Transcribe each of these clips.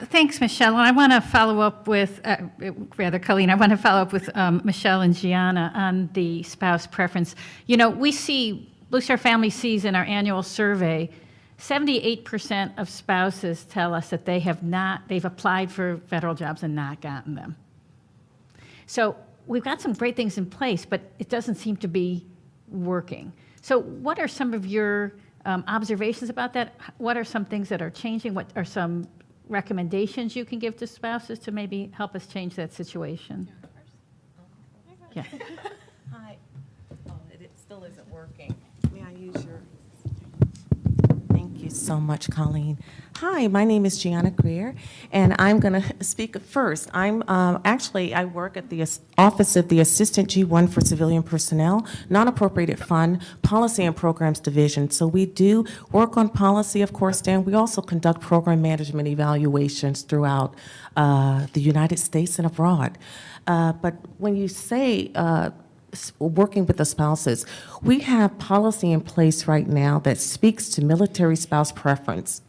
Thanks, Michelle. And I want to follow up with, Colleen, I want to follow up with Michelle and Gianna on the spouse preference. You know, we see, Blue Star Family sees in our annual survey, 78% of spouses tell us that they've applied for federal jobs and not gotten them. So we've got some great things in place, but it doesn't seem to be working. So what are some of your observations about that? What are some things that are changing? What are some recommendations you can give to spouses to maybe help us change that situation? Yeah. Hi. Oh, it still isn't working. May I use your? Thank you so much, Colleen. Hi, my name is Gianna Greer, and I'm going to speak first. I'm actually, I work at the Office of the Assistant G1 for Civilian Personnel, Non-Appropriated Fund, Policy and Programs Division. So we do work on policy, of course, and we also conduct program management evaluations throughout the United States and abroad. But when you say working with the spouses, we have policy in place right now that speaks to military spouse preference.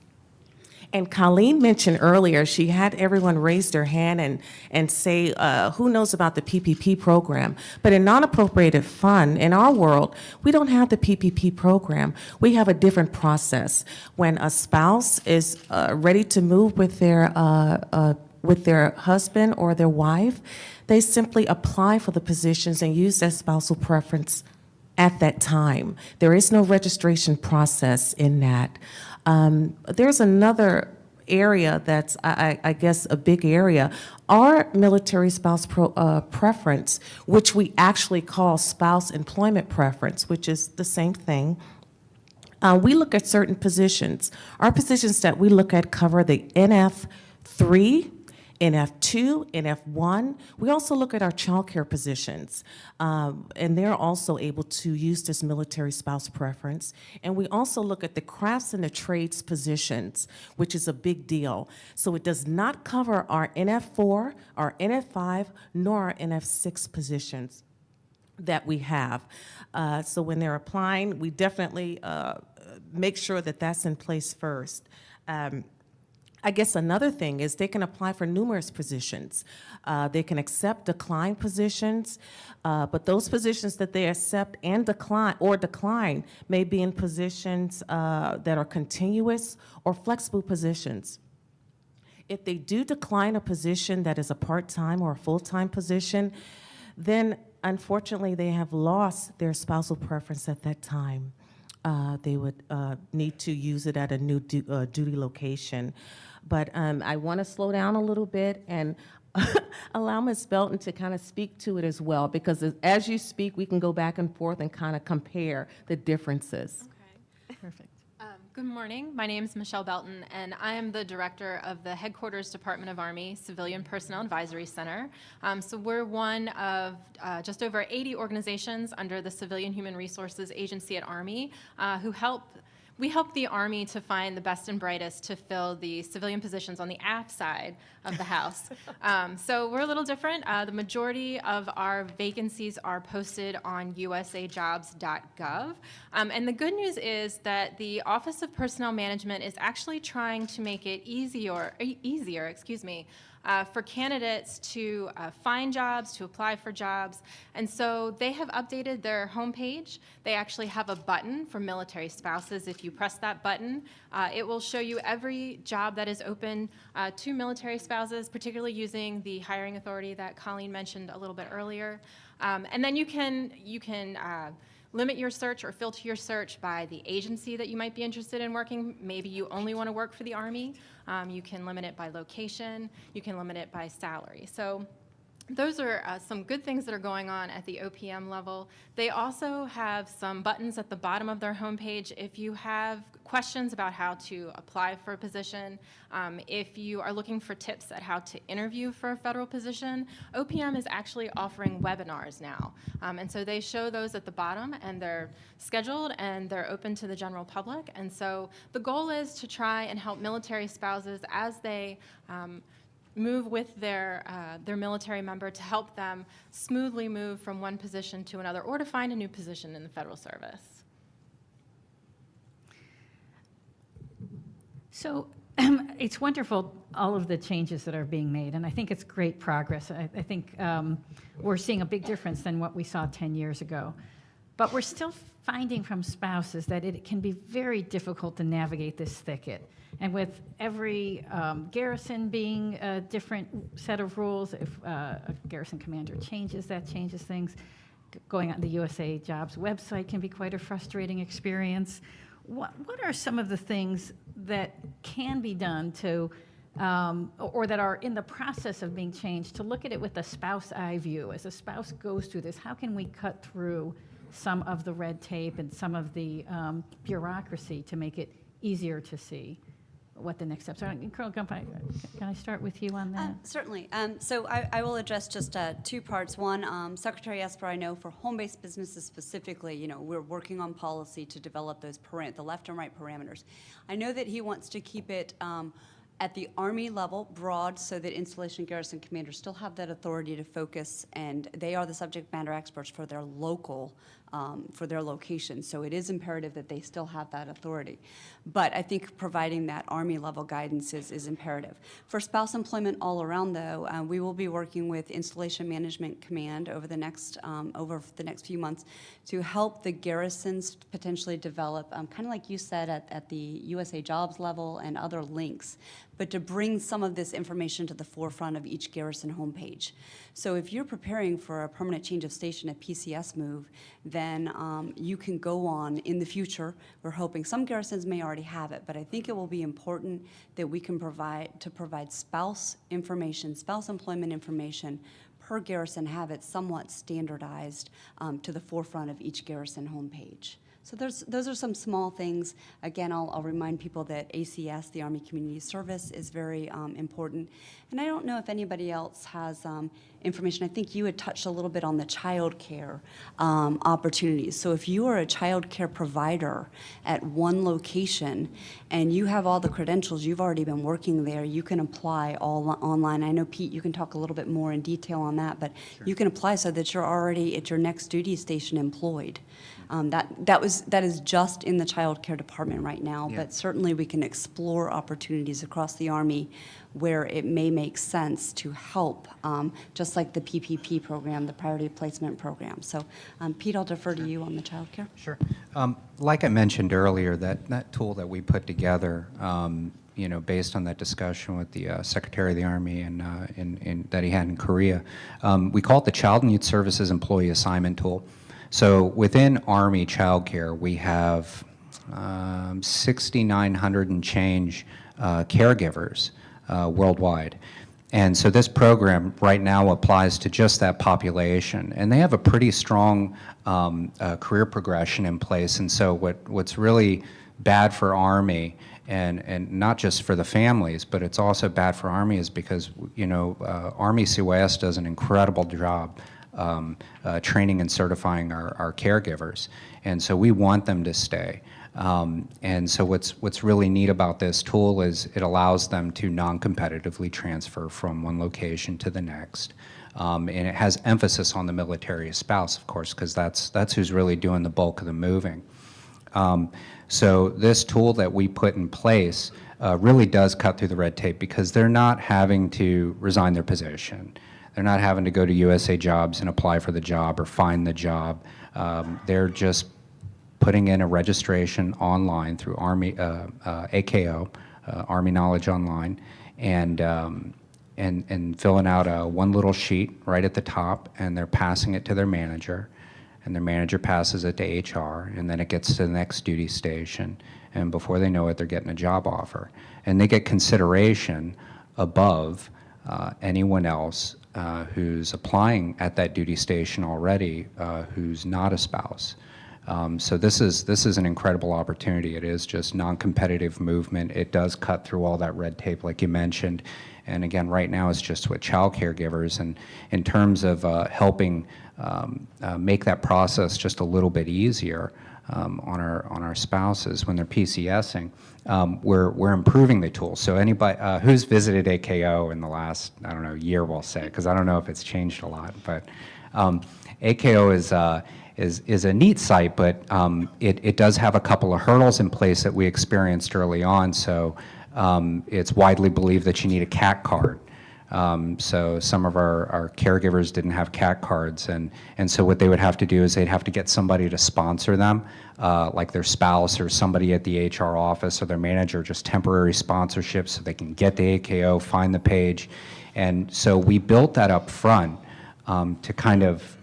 And Colleen mentioned earlier, she had everyone raise their hand and say, who knows about the PPP program? But in non-appropriated fund, in our world, we don't have the PPP program. We have a different process. When a spouse is ready to move with their husband or their wife, they simply apply for the positions and use their spousal preference at that time. There is no registration process in that. There's another area that's, I guess, a big area. Our military spouse preference, which we actually call spouse employment preference, which is the same thing. We look at certain positions. Our positions that we look at cover the NF3, NF2, NF1. We also look at our child care positions, and they're also able to use this military spouse preference. And we also look at the crafts and the trades positions, which is a big deal. So it does not cover our NF4, our NF5, nor our NF6 positions that we have. So when they're applying, we definitely make sure that that's in place first. I guess another thing is they can apply for numerous positions. They can accept decline positions, but those positions that they accept and decline may be in positions that are continuous or flexible positions. If they do decline a position that is a part-time or a full-time position, then unfortunately they have lost their spousal preference at that time. They would need to use it at a new duty location. But I want to slow down a little bit and allow Ms. Belton to kind of speak to it as well, because as you speak, we can go back and forth and kind of compare the differences. Okay. Perfect. Good morning. My name is Michelle Belton, and I am the director of the Headquarters Department of Army Civilian Personnel Advisory Center. So we're one of just over 80 organizations under the Civilian Human Resources Agency at Army we help the Army to find the best and brightest to fill the civilian positions on the AF side of the house. So we're a little different. The majority of our vacancies are posted on usajobs.gov. And the good news is that the Office of Personnel Management is actually trying to make it easier, for candidates to find jobs, to apply for jobs. And so they have updated their homepage. They actually have a button for military spouses. If you press that button, it will show you every job that is open to military spouses, particularly using the hiring authority that Colleen mentioned a little bit earlier. And then you can limit your search or filter your search by the agency that you might be interested in working. Maybe you only want to work for the Army. You can limit it by location. You can limit it by salary. So those are some good things that are going on at the OPM level. They also have some buttons at the bottom of their homepage. If you have questions about how to apply for a position, if you are looking for tips at how to interview for a federal position, OPM is actually offering webinars now. And so they show those at the bottom, and they're scheduled and they're open to the general public. And so the goal is to try and help military spouses as they move with their military member, to help them smoothly move from one position to another or to find a new position in the federal service. So it's wonderful, all of the changes that are being made, and I think it's great progress. I think we're seeing a big difference than what we saw 10 years ago. But we're still finding from spouses that it can be very difficult to navigate this thicket. And with every garrison being a different set of rules, if a garrison commander changes, that changes things. Going on the USA Jobs website can be quite a frustrating experience. What are some of the things that can be done to, or that are in the process of being changed, to look at it with a spouse eye view? As a spouse goes through this, how can we cut through some of the red tape and some of the bureaucracy to make it easier to see what the next steps are? Colonel Gump, can I start with you on that? Certainly. So I will address just 2 parts. One, Secretary Esper, I know for home-based businesses specifically, you know, we're working on policy to develop those the left and right parameters. I know that he wants to keep it at the Army level, broad, so that installation garrison commanders still have that authority to focus, and they are the subject matter experts for their local, for their location. So it is imperative that they still have that authority. But I think providing that Army level guidance is imperative. For spouse employment all around, though, we will be working with Installation Management Command over the next few months to help the garrisons potentially develop, kind of like you said, at the USA Jobs level and other links, but to bring some of this information to the forefront of each garrison homepage. So if you're preparing for a permanent change of station, a PCS move, then you can go on in the future. We're hoping some garrisons may already have it, but I think it will be important that we can provide spouse information, spouse employment information per garrison, have it somewhat standardized to the forefront of each garrison homepage. So those are some small things. Again, I'll remind people that ACS, the Army Community Service, is very important. And I don't know if anybody else has information. I think you had touched a little bit on the child care opportunities. So if you are a child care provider at one location and you have all the credentials, you've already been working there, you can apply all online. I know, Pete, you can talk a little bit more in detail on that, but sure, you can apply so that you're already at your next duty station employed. That is just in the child care department right now, yeah, but certainly we can explore opportunities across the Army where it may make sense to help, just like the PPP program, the Priority Placement Program. So, Pete, I'll defer to you on the child care. Sure. Like I mentioned earlier, that tool that we put together, you know, based on that discussion with the Secretary of the Army and that he had in Korea, we call it the Child and Youth Services Employee Assignment Tool. So within Army Child Care, we have 6,900 and change caregivers worldwide. And so this program right now applies to just that population. And they have a pretty strong career progression in place. And so what's really bad for Army, and not just for the families, but it's also bad for Army, is because, you know, Army CYS does an incredible job training and certifying our caregivers, and so we want them to stay. And so what's really neat about this tool is it allows them to non-competitively transfer from one location to the next, and it has emphasis on the military spouse, of course, because that's who's really doing the bulk of the moving. So this tool that we put in place really does cut through the red tape, because they're not having to resign their position. They're not having to go to USA Jobs and apply for the job or find the job. They're just putting in a registration online through Army AKO, Army Knowledge Online, and filling out one little sheet right at the top, and they're passing it to their manager, and their manager passes it to HR, and then it gets to the next duty station, and before they know it, they're getting a job offer. And they get consideration above anyone else who's applying at that duty station already, who's not a spouse. So this is an incredible opportunity. It is just non-competitive movement. It does cut through all that red tape, like you mentioned. And again, right now it's just with child caregivers. And in terms of helping make that process just a little bit easier on our spouses when they're PCSing, we're improving the tool. So anybody who's visited AKO in the last, I don't know, year, we'll say, because I don't know if it's changed a lot, but AKO is a neat site, but it does have a couple of hurdles in place that we experienced early on. So It's widely believed that you need a CAT card. So some of our caregivers didn't have CAT cards, and so what they would have to do is they'd have to get somebody to sponsor them, like their spouse or somebody at the HR office or their manager, just temporary sponsorship so they can get the AKO, find the page. And so we built that up front to kind of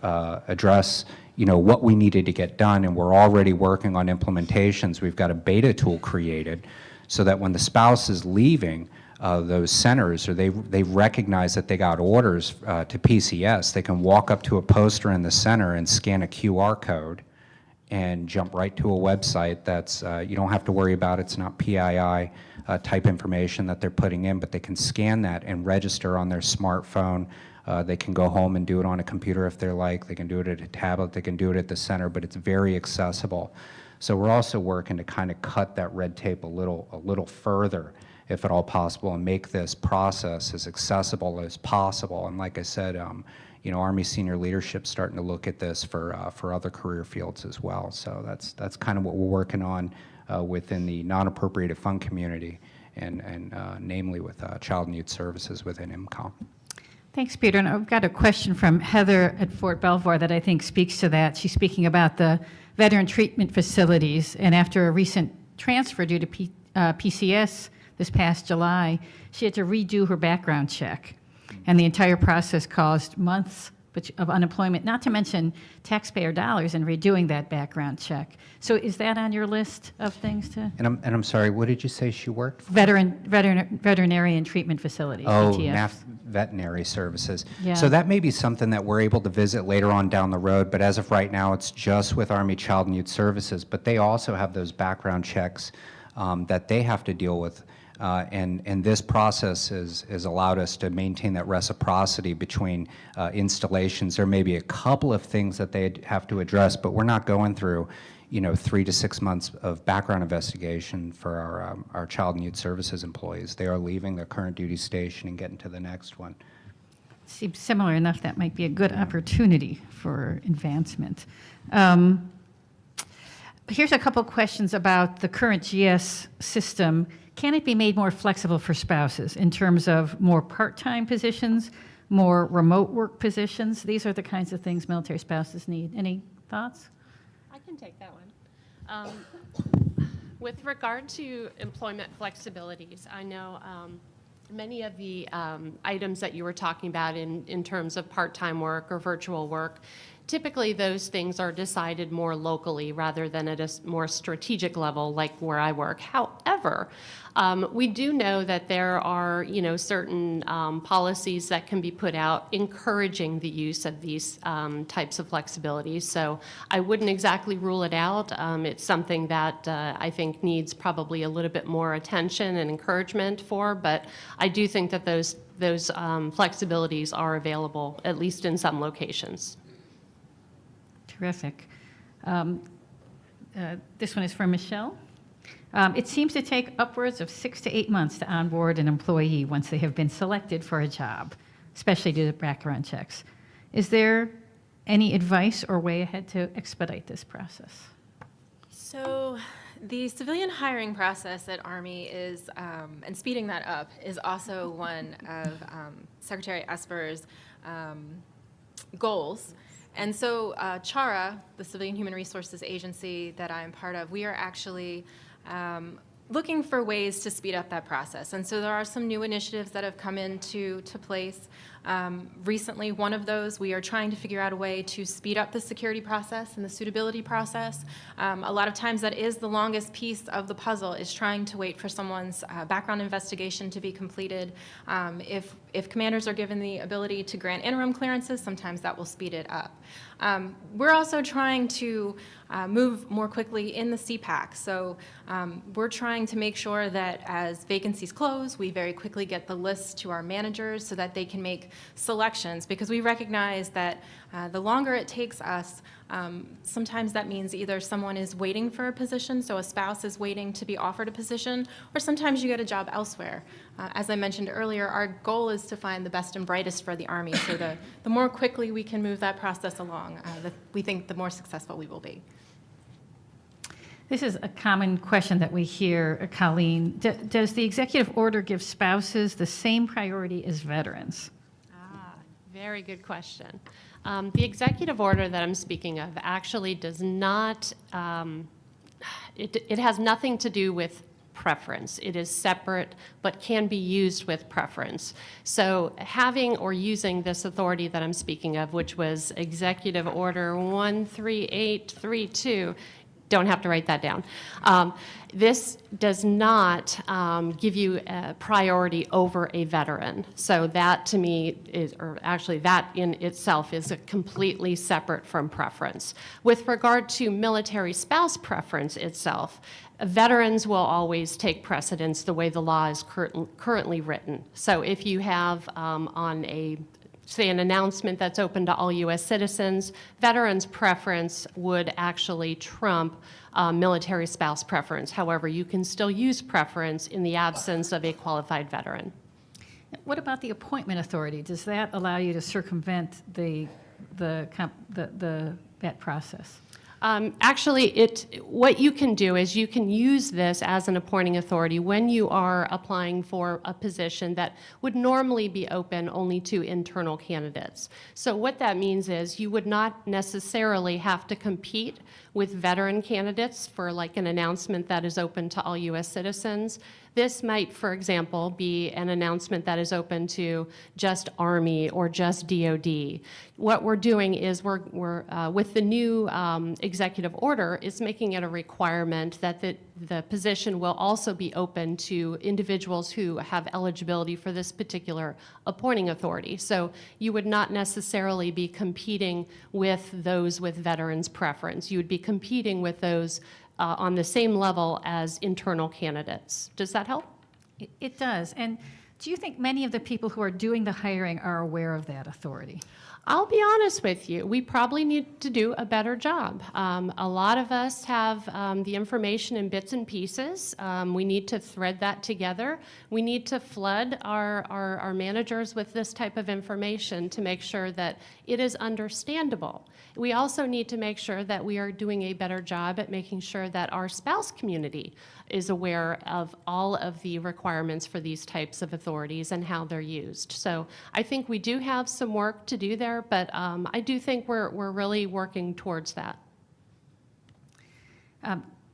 address what we needed to get done, and we're already working on implementations. We've got a beta tool created so that when the spouse is leaving those centers, or they recognize that they got orders to PCS, they can walk up to a poster in the center and scan a QR code and jump right to a website that's, you don't have to worry about, it's not PII type information that they're putting in, but they can scan that and register on their smartphone. They can go home and do it on a computer if they're like, they can do it at a tablet, they can do it at the center, but it's very accessible. So we're also working to kind of cut that red tape a little further, if at all possible, and make this process as accessible as possible. And like I said, Army senior leadership's starting to look at this for other career fields as well. So that's kind of what we're working on within the non-appropriated fund community, and namely with Child and Youth Services within IMCOM. Thanks, Peter. And I've got a question from Heather at Fort Belvoir that I think speaks to that. She's speaking about the veteran treatment facilities, and after a recent transfer due to PCS this past July, she had to redo her background check, and the entire process caused months of unemployment, not to mention taxpayer dollars in redoing that background check. So is that on your list of things to? And I'm sorry, what did you say she worked for? Veterinarian treatment facilities, Oh, VTF. veterinary services. Yeah. So that may be something that we're able to visit later on down the road, but as of right now, it's just with Army Child and Youth Services. But they also have those background checks that they have to deal with. And this process has allowed us to maintain that reciprocity between installations. There may be a couple of things that they'd have to address, but we're not going through 3 to 6 months of background investigation for our Child and Youth Services employees. They are leaving their current duty station and getting to the next one. Seems similar enough. That might be a good opportunity for advancement. Here's a couple questions about the current GS system. Can it be made more flexible for spouses in terms of more part-time positions, more remote work positions? These are the kinds of things military spouses need. Any thoughts? I can take that one. With regard to employment flexibilities, I know many of the items that you were talking about in terms of part-time work or virtual work, typically those things are decided more locally rather than at a more strategic level like where I work. However, we do know that there are, certain policies that can be put out encouraging the use of these types of flexibilities. So I wouldn't exactly rule it out. It's something that I think needs probably a little bit more attention and encouragement for, but I do think that those flexibilities are available, at least in some locations. Terrific. This one is for Michelle. It seems to take upwards of 6 to 8 months to onboard an employee once they have been selected for a job, especially due to background checks. Is there any advice or way ahead to expedite this process? So the civilian hiring process at Army is, and speeding that up, is also one of Secretary Esper's goals. And so CHARA, the Civilian Human Resources Agency that I'm part of, we are actually looking for ways to speed up that process. And so there are some new initiatives that have come into place. Recently, one of those, we are trying to figure out a way to speed up the security process and the suitability process. A lot of times that is the longest piece of the puzzle, is trying to wait for someone's background investigation to be completed. If commanders are given the ability to grant interim clearances, sometimes that will speed it up. We're also trying to move more quickly in the CPAC. So we're trying to make sure that as vacancies close, we very quickly get the list to our managers so that they can make selections, because we recognize that the longer it takes us, sometimes that means either someone is waiting for a position, so a spouse is waiting to be offered a position, or sometimes you get a job elsewhere. As I mentioned earlier, our goal is to find the best and brightest for the Army, so the more quickly we can move that process along, we think the more successful we will be. This is a common question that we hear, Colleen. Does the executive order give spouses the same priority as veterans? Very good question. The executive order that I'm speaking of actually does not, it has nothing to do with preference. It is separate, but can be used with preference. So having or using this authority that I'm speaking of, which was Executive Order 13832, don't have to write that down. This does not give you a priority over a veteran. So that to me is, or actually that in itself is completely separate from preference. With regard to military spouse preference itself, veterans will always take precedence the way the law is currently written. So if you have on a say an announcement that's open to all U.S. citizens, veterans' preference would actually trump military spouse preference. However, you can still use preference in the absence of a qualified veteran. What about the appointment authority? Does that allow you to circumvent that process? Actually, what you can do is you can use this as an appointing authority when you are applying for a position that would normally be open only to internal candidates. So what that means is you would not necessarily have to compete with veteran candidates for like an announcement that is open to all U.S. citizens. This might, for example, be an announcement that is open to just Army or just DOD. What we're doing is we're with the new executive order is making it a requirement that the position will also be open to individuals who have eligibility for this particular appointing authority. So you would not necessarily be competing with those with veterans preference. You would be competing with those on the same level as internal candidates. Does that help? It does. And do you think many of the people who are doing the hiring are aware of that authority? I'll be honest with you, we probably need to do a better job. A lot of us have the information in bits and pieces. We need to thread that together. We need to flood our managers with this type of information to make sure that it is understandable. We also need to make sure that we are doing a better job at making sure that our spouse community is aware of all of the requirements for these types of authorities and how they're used. So I think we do have some work to do there, but I do think we're really working towards that.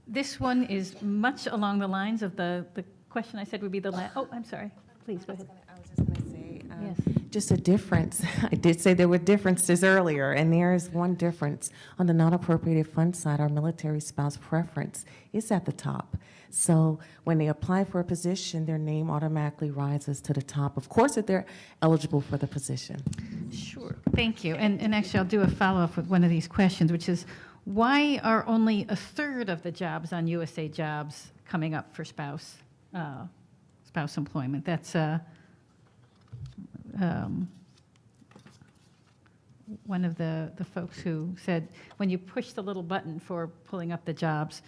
This one is much along the lines of the question I said would be the last. Oh, I'm sorry. Please go ahead. I was just going to say, Yes. just a difference. I did say there were differences earlier, and there is one difference. On the non-appropriated fund side, our military spouse preference is at the top. So when they apply for a position, their name automatically rises to the top, of course, if they're eligible for the position. Sure. Thank you. And actually, I'll do a follow-up with one of these questions, which is, why are only a third of the jobs on USA Jobs coming up for spouse employment? That's one of the folks who said, when you push the little button for pulling up the jobs,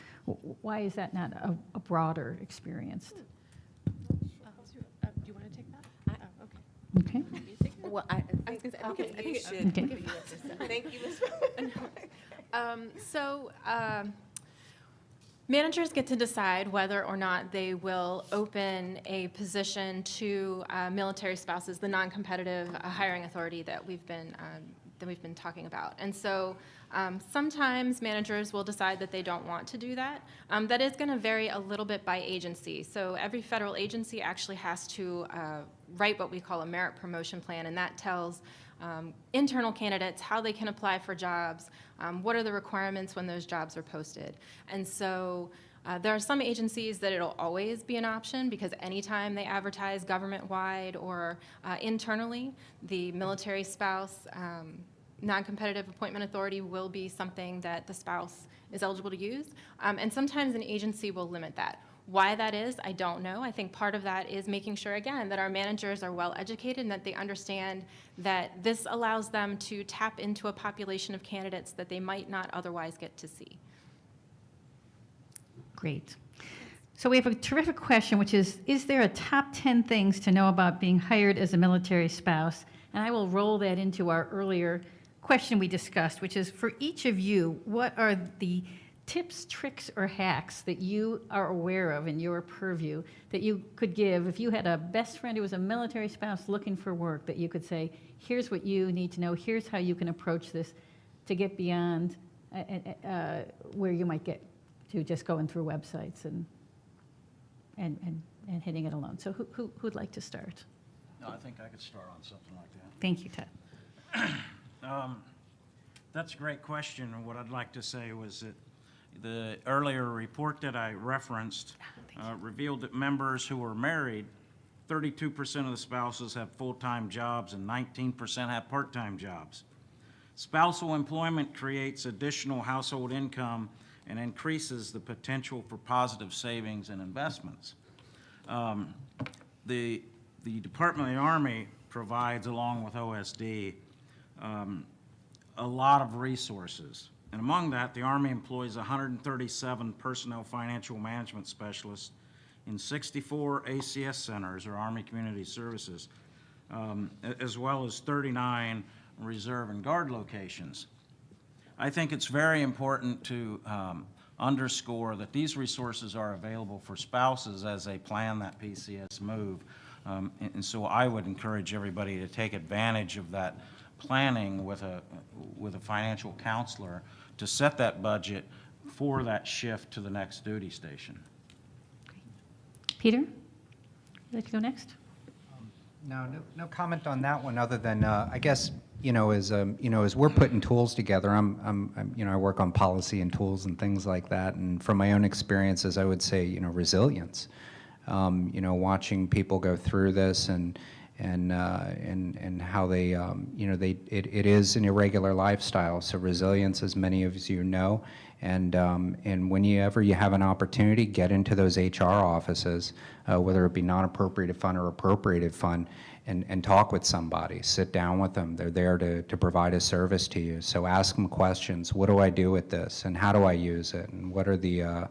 why is that not a broader experience? Do you want to take that? Okay. Well, I think you should. Okay. Thank you, Ms. So managers get to decide whether or not they will open a position to military spouses, the non-competitive hiring authority that we've been talking about. And so sometimes managers will decide that they don't want to do that. That is going to vary a little bit by agency. So every federal agency actually has to write what we call a merit promotion plan, and that tells internal candidates how they can apply for jobs, what are the requirements when those jobs are posted. And so there are some agencies that it'll always be an option, because anytime they advertise government-wide or internally, the military spouse non-competitive appointment authority will be something that the spouse is eligible to use. And sometimes an agency will limit that. Why that is, I don't know. I think part of that is making sure, again, that our managers are well educated and that they understand that this allows them to tap into a population of candidates that they might not otherwise get to see. Great. So we have a terrific question, which is there a top 10 things to know about being hired as a military spouse? And I will roll that into our earlier question we discussed, which is, for each of you, what are the tips, tricks, or hacks that you are aware of in your purview that you could give if you had a best friend who was a military spouse looking for work, that you could say, here's what you need to know, here's how you can approach this to get beyond where you might get to just going through websites and hitting it alone. So who'd like to start? No, I think I could start on something like that. Thank you, Ted. That's a great question, and what I'd like to say was that the earlier report that I referenced revealed that members who are married, 32% of the spouses have full-time jobs and 19% have part-time jobs. Spousal employment creates additional household income and increases the potential for positive savings and investments. The Department of the Army provides, along with OSD, a lot of resources. And among that, the Army employs 137 personnel financial management specialists in 64 ACS centers, or Army Community Services, as well as 39 reserve and guard locations. I think it's very important to underscore that these resources are available for spouses as they plan that PCS move. And so I would encourage everybody to take advantage of that planning with a financial counselor to set that budget for that shift to the next duty station. Peter, would you like to go next? No comment on that one, other than I guess as we're putting tools together, I work on policy and tools and things like that, and from my own experiences, I would say resilience. Watching people go through this and how they it is an irregular lifestyle. So resilience, as many of you know, and whenever you have an opportunity, get into those HR offices, whether it be non-appropriated fund or appropriated fund, and talk with somebody. Sit down with them. They're there to provide a service to you. So ask them questions. What do I do with this, and how do I use it, and what are the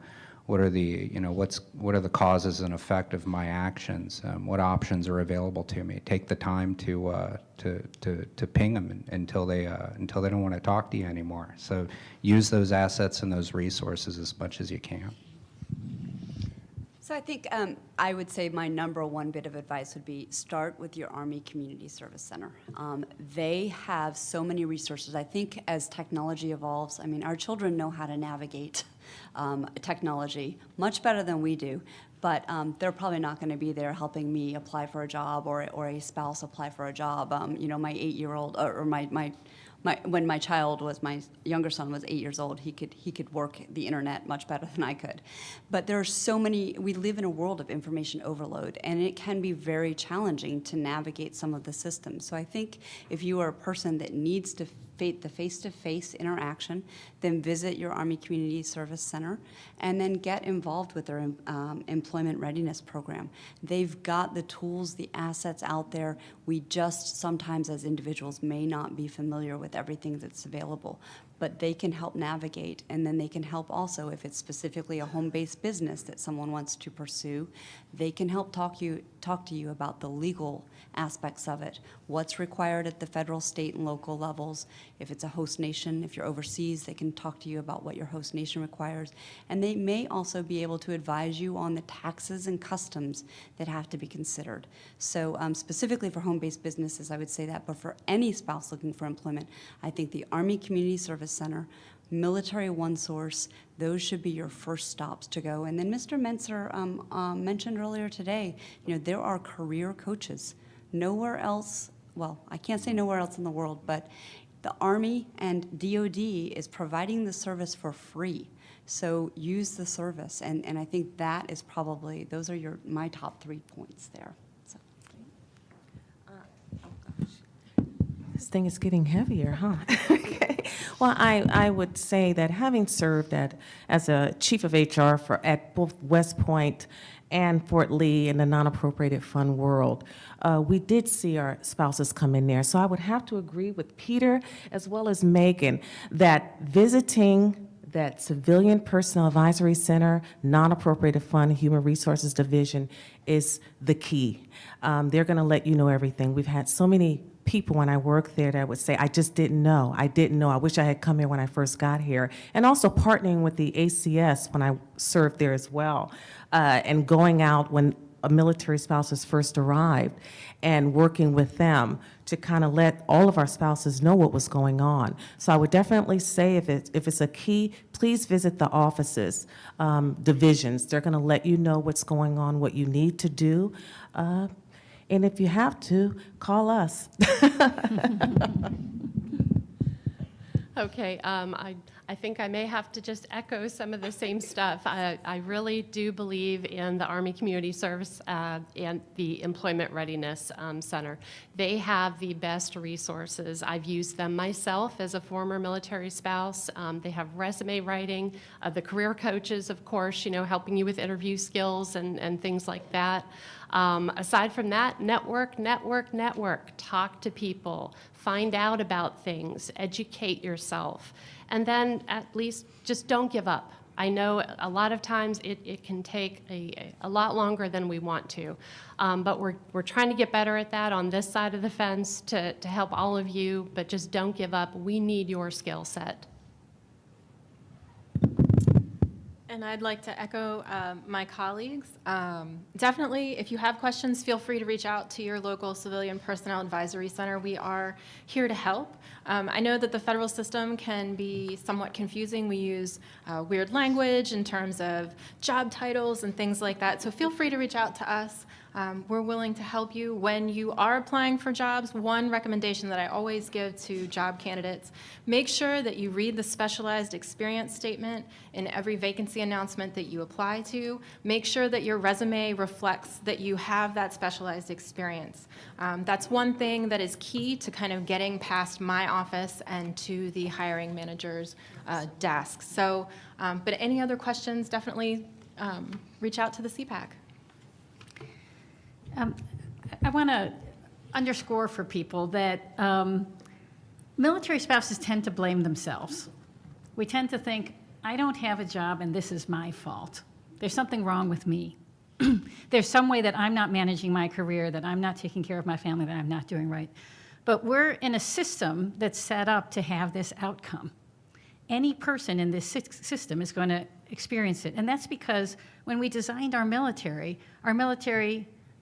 causes and effect of my actions? What options are available to me? Take the time to ping them until they don't want to talk to you anymore. So use those assets and those resources as much as you can. So I think I would say my number one bit of advice would be start with your Army Community Service Center. They have so many resources. I think as technology evolves, I mean, our children know how to navigate technology much better than we do, but they're probably not going to be there helping me apply for a job or a spouse apply for a job. My 8-year-old, or when my younger son was 8 years old, he could work the internet much better than I could. But there are so many, we live in a world of information overload, and it can be very challenging to navigate some of the systems. So I think if you are a person that needs to the face-to-face interaction, then visit your Army Community Service Center, and then get involved with their employment readiness program. They've got the tools, the assets out there. We just sometimes as individuals may not be familiar with everything that's available, but they can help navigate, and then they can help also, if it's specifically a home-based business that someone wants to pursue, they can help talk to you about the legal aspects of it, what's required at the federal, state, and local levels. If it's a host nation, if you're overseas, they can talk to you about what your host nation requires, and they may also be able to advise you on the taxes and customs that have to be considered. So specifically for home-based businesses, I would say that, but for any spouse looking for employment, I think the Army Community Service Center, Military OneSource, those should be your first stops to go. And then Mr. Mentzer mentioned earlier today, there are career coaches. Nowhere else, well, I can't say nowhere else in the world, but the Army and DOD is providing the service for free. So use the service, and I think that is probably, those are my top 3 points there. So. This thing is getting heavier, huh? Okay. Well, I would say that having served as a chief of HR at both West Point and Fort Lee in the non-appropriated fund world, we did see our spouses come in there. So I would have to agree with Peter as well as Megan that visiting that Civilian Personnel Advisory Center, Non-Appropriated Fund, Human Resources Division is the key. They're going to let you know everything. We've had so many people when I worked there that would say, I just didn't know. I didn't know. I wish I had come here when I first got here. And also partnering with the ACS when I served there as well, and going out when military spouses first arrived and working with them to kind of let all of our spouses know what was going on. So I would definitely say if it's a key, please visit the offices, divisions. They're going to let you know what's going on, what you need to do. And if you have to, call us. Okay, I think I may have to just echo some of the same stuff. I really do believe in the Army Community Service and the Employment Readiness Center. They have the best resources. I've used them myself as a former military spouse. They have resume writing, the career coaches, of course, you know, helping you with interview skills and things like that. Aside from that, network. Talk to people, find out about things, educate yourself, and then at least just don't give up. I know a lot of times it can take a lot longer than we want to, but we're trying to get better at that on this side of the fence to help all of you, but just don't give up. We need your skill set. And I'd like to echo my colleagues. Definitely, if you have questions, feel free to reach out to your local Civilian Personnel Advisory Center. We are here to help. I know that the federal system can be somewhat confusing. We use weird language in terms of job titles and things like that, so feel free to reach out to us. We're willing to help you when you are applying for jobs. One recommendation that I always give to job candidates, make sure that you read the specialized experience statement in every vacancy announcement that you apply to. Make sure that your resume reflects that you have that specialized experience. That's one thing that is key to kind of getting past my office and to the hiring manager's desk. So, but any other questions, definitely reach out to the CPAC. I want to underscore for people that military spouses tend to blame themselves. We tend to think, I don't have a job and this is my fault. There's something wrong with me. There's some way that I'm not managing my career, that I'm not taking care of my family, that I'm not doing right. But we're in a system that's set up to have this outcome. Any person in this system is going to experience it. And that's because when we designed our military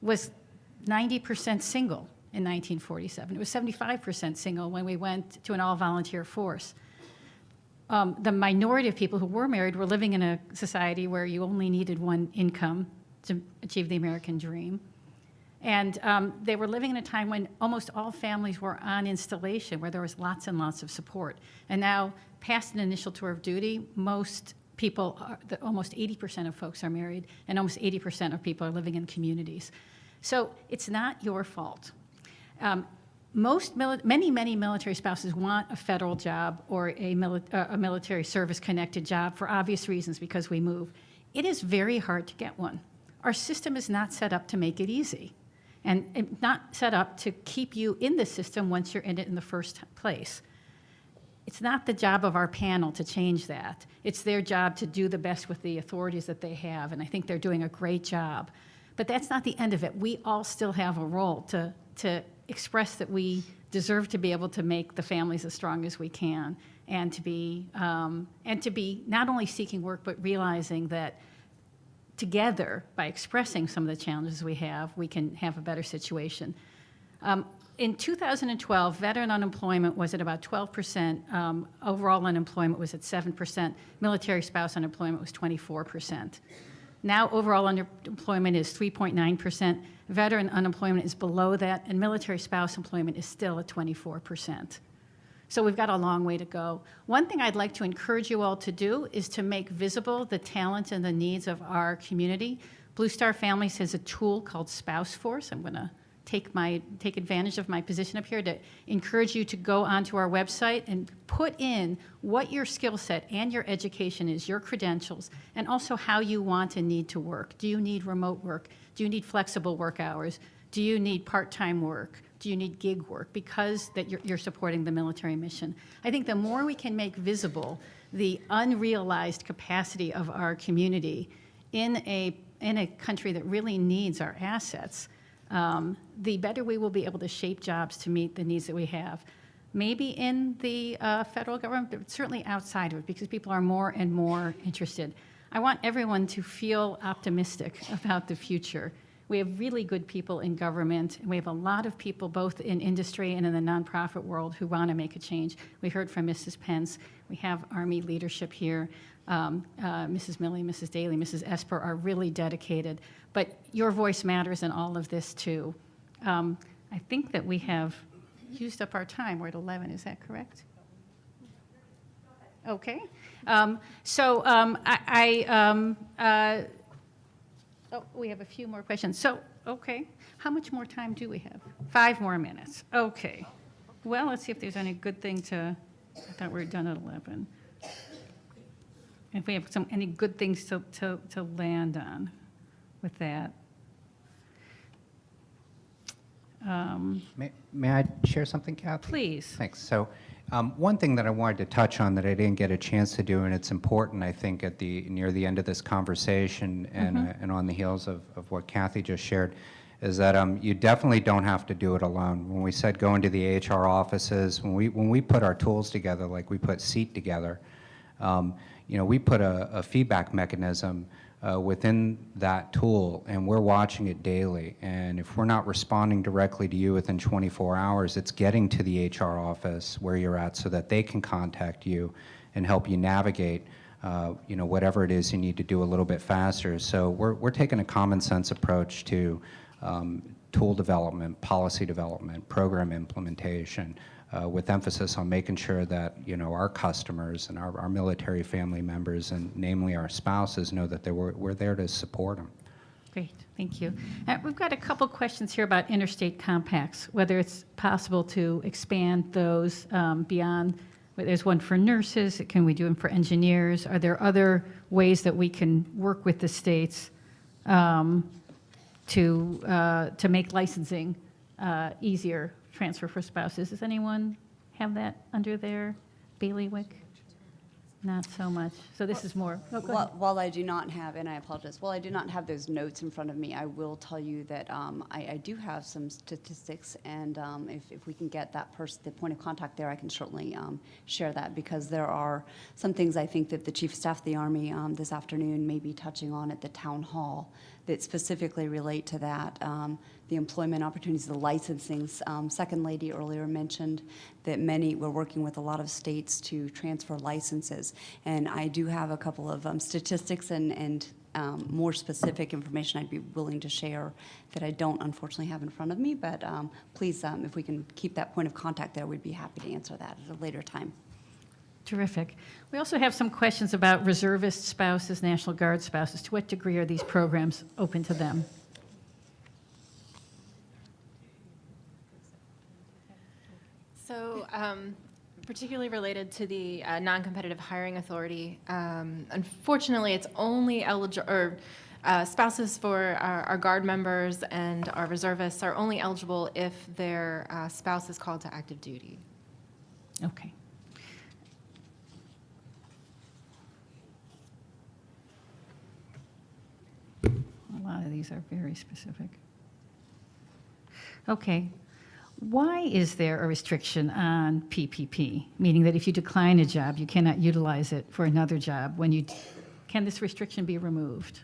was 90% single in 1947. It was 75% single when we went to an all-volunteer force. The minority of people who were married were living in a society where you only needed one income to achieve the American dream. And they were living in a time when almost all families were on installation, where there was lots and lots of support. And now, past an initial tour of duty, most people, almost 80% of folks are married, and almost 80% of people are living in communities. So it's not your fault. Many military spouses want a federal job or a military service-connected job for obvious reasons, because we move. It is very hard to get one. Our system is not set up to make it easy, and not set up to keep you in the system once you're in it in the first place. It's not the job of our panel to change that. It's their job to do the best with the authorities that they have, and I think they're doing a great job. But that's not the end of it. We all still have a role to express that we deserve to be able to make the families as strong as we can, and to be not only seeking work, but realizing that together, by expressing some of the challenges we can have a better situation. In 2012, veteran unemployment was at about 12%. Overall unemployment was at 7%. Military spouse unemployment was 24%. Now overall unemployment is 3.9%. Veteran unemployment is below that, and military spouse employment is still at 24%. So we've got a long way to go. One thing I'd like to encourage you all to do is to make visible the talent and the needs of our community. Blue Star Families has a tool called Spouse Force. I'm going to take advantage of my position up here to encourage you to go onto our website and put in what your skill set and your education is, your credentials, and also how you want and need to work. Do you need remote work? Do you need flexible work hours? Do you need part-time work? Do you need gig work? Because that you're supporting the military mission. I think the more we can make visible the unrealized capacity of our community in a country that really needs our assets, the better we will be able to shape jobs to meet the needs that we have. Maybe in the federal government, but certainly outside of it, because people are more and more interested. I want everyone to feel optimistic about the future. We have really good people in government, and we have a lot of people both in industry and in the nonprofit world who want to make a change. We heard from Mrs. Pence. We have Army leadership here. Mrs. Milley, Mrs. Daly, Mrs. Esper are really dedicated. But your voice matters in all of this, too. I think that we have used up our time. We're at 11, is that correct? Okay. We have a few more questions. So, okay, how much more time do we have? 5 more minutes. Okay. Well, let's see if there's any good thing to, I thought we were done at 11. If we have any good things to land on with that. May I share something, Kathy? Please. Thanks. So one thing that I wanted to touch on that I didn't get a chance to do, and it's important, I think, near the end of this conversation and on the heels of what Kathy just shared, is that you definitely don't have to do it alone. When we said go into the HR offices, when we put our tools together, like we put SEAT together, we put a feedback mechanism within that tool, and we're watching it daily. And if we're not responding directly to you within 24 hours, it's getting to the HR office where you're at so that they can contact you and help you navigate whatever it is you need to do a little bit faster. So we're taking a common sense approach to tool development, policy development, program implementation, with emphasis on making sure that our customers and our military family members, and namely our spouses, know that we're there to support them. Great, thank you. We've got a couple questions here about interstate compacts, whether it's possible to expand those beyond. There's one for nurses. Can we do them for engineers? Are there other ways that we can work with the states to make licensing easier? Transfer for spouses. Does anyone have that under their bailiwick? Not so much. So this is more. Oh, go ahead. While I do not have, and I apologize, while I do not have those notes in front of me, I will tell you that I do have some statistics, and if we can get that person, the point of contact there, I can certainly share that, because there are some things I think that the Chief of Staff of the Army this afternoon may be touching on at the town hall that specifically relate to that. The employment opportunities, the licensing. Second Lady earlier mentioned that we're working with a lot of states to transfer licenses. And I do have a couple of statistics and more specific information I'd be willing to share that I don't unfortunately have in front of me. But please, if we can keep that point of contact there, we'd be happy to answer that at a later time. Terrific. We also have some questions about reservist spouses, National Guard spouses. To what degree are these programs open to them? So, particularly related to the non-competitive hiring authority, unfortunately, it's only eligible, or spouses for our Guard members and our reservists are only eligible if their spouse is called to active duty. Okay. A lot of these are very specific. Okay. Why is there a restriction on PPP, meaning that if you decline a job, you cannot utilize it for another job? Can this restriction be removed?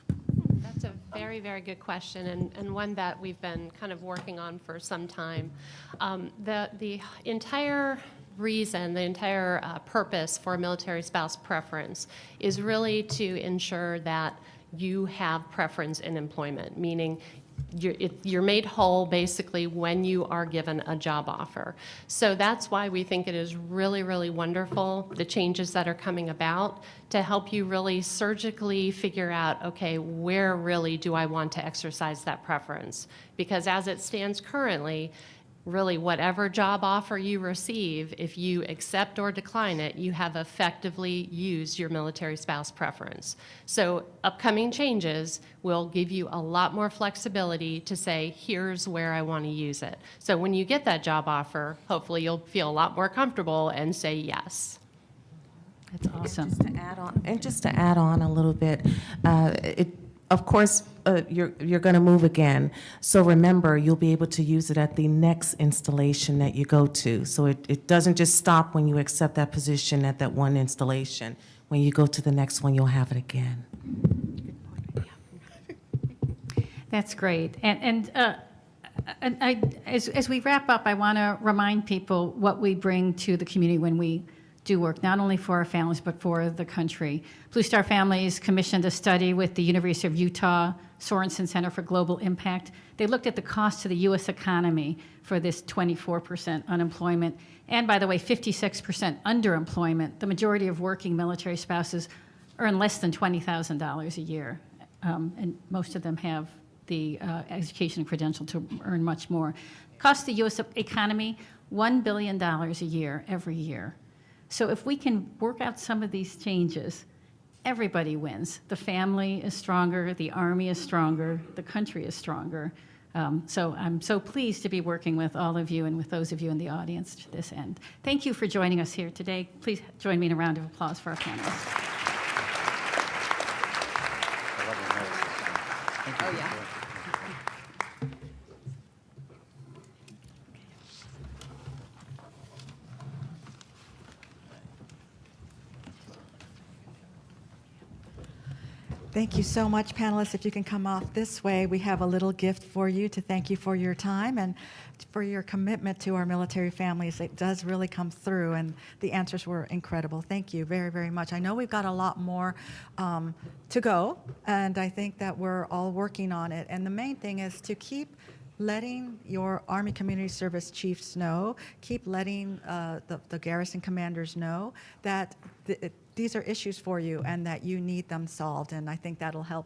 That's a very, very good question, and one that we've been kind of working on for some time. The entire reason, the entire purpose for military spouse preference is really to ensure that you have preference in employment, meaning you're made whole basically when you are given a job offer. So that's why we think it is really, really wonderful, the changes that are coming about, to help you really surgically figure out, okay, where really do I want to exercise that preference? Because as it stands currently, really whatever job offer you receive, if you accept or decline it, you have effectively used your military spouse preference. So upcoming changes will give you a lot more flexibility to say, here's where I want to use it. So when you get that job offer, hopefully you'll feel a lot more comfortable and say yes. That's awesome. Just to add on a little bit, of course, you're going to move again. So remember, you'll be able to use it at the next installation that you go to. So it doesn't just stop when you accept that position at that one installation. When you go to the next one, you'll have it again. That's great. As we wrap up, I want to remind people what we bring to the community when we do work, not only for our families, but for the country. Blue Star Families commissioned a study with the University of Utah Sorensen Center for Global Impact. They looked at the cost to the U.S. economy for this 24% unemployment, and by the way, 56% underemployment. The majority of working military spouses earn less than $20,000 a year, and most of them have the education and credential to earn much more. Costs the U.S. economy $1 billion a year, every year. So if we can work out some of these changes, everybody wins. The family is stronger, the Army is stronger, the country is stronger. So I'm so pleased to be working with all of you and with those of you in the audience to this end. Thank you for joining us here today. Please join me in a round of applause for our panelists. Oh, yeah. Thank you so much, panelists. If you can come off this way, we have a little gift for you to thank you for your time and for your commitment to our military families. It does really come through, and the answers were incredible. Thank you very, very much. I know we've got a lot more to go, and I think that we're all working on it. And the main thing is to keep letting your Army Community Service chiefs know, keep letting the garrison commanders know that these are issues for you and that you need them solved. And I think that'll help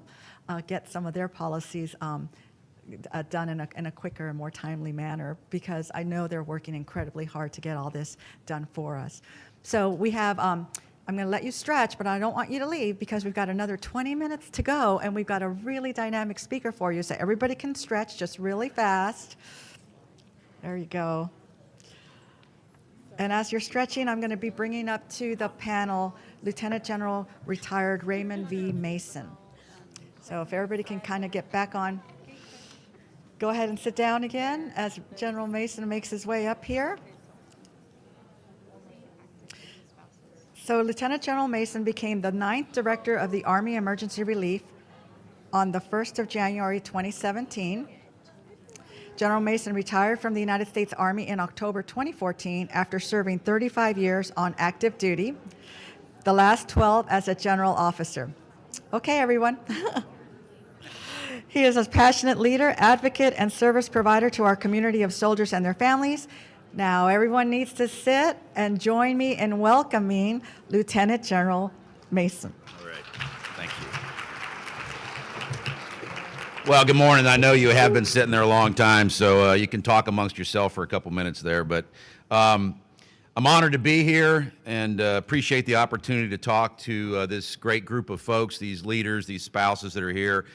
get some of their policies done in a quicker and more timely manner, because I know they're working incredibly hard to get all this done for us. So we have, I'm going to let you stretch, but I don't want you to leave because we've got another 20 minutes to go, and we've got a really dynamic speaker for you, so everybody can stretch just really fast. There you go. And as you're stretching, I'm going to be bringing up to the panel Lieutenant General retired Raymond V. Mason. So if everybody can kind of get back on, go ahead and sit down again as General Mason makes his way up here. So Lieutenant General Mason became the 9th Director of the Army Emergency Relief on the 1st of January 2017. General Mason retired from the United States Army in October 2014 after serving 35 years on active duty, the last 12 as a general officer. Okay, everyone. He is a passionate leader, advocate, and service provider to our community of soldiers and their families. Now, everyone needs to sit and join me in welcoming Lieutenant General Mason. All right. Thank you. Well, good morning. I know you have been sitting there a long time, so you can talk amongst yourself for a couple minutes there. But I'm honored to be here and appreciate the opportunity to talk to this great group of folks, these leaders, these spouses that are here.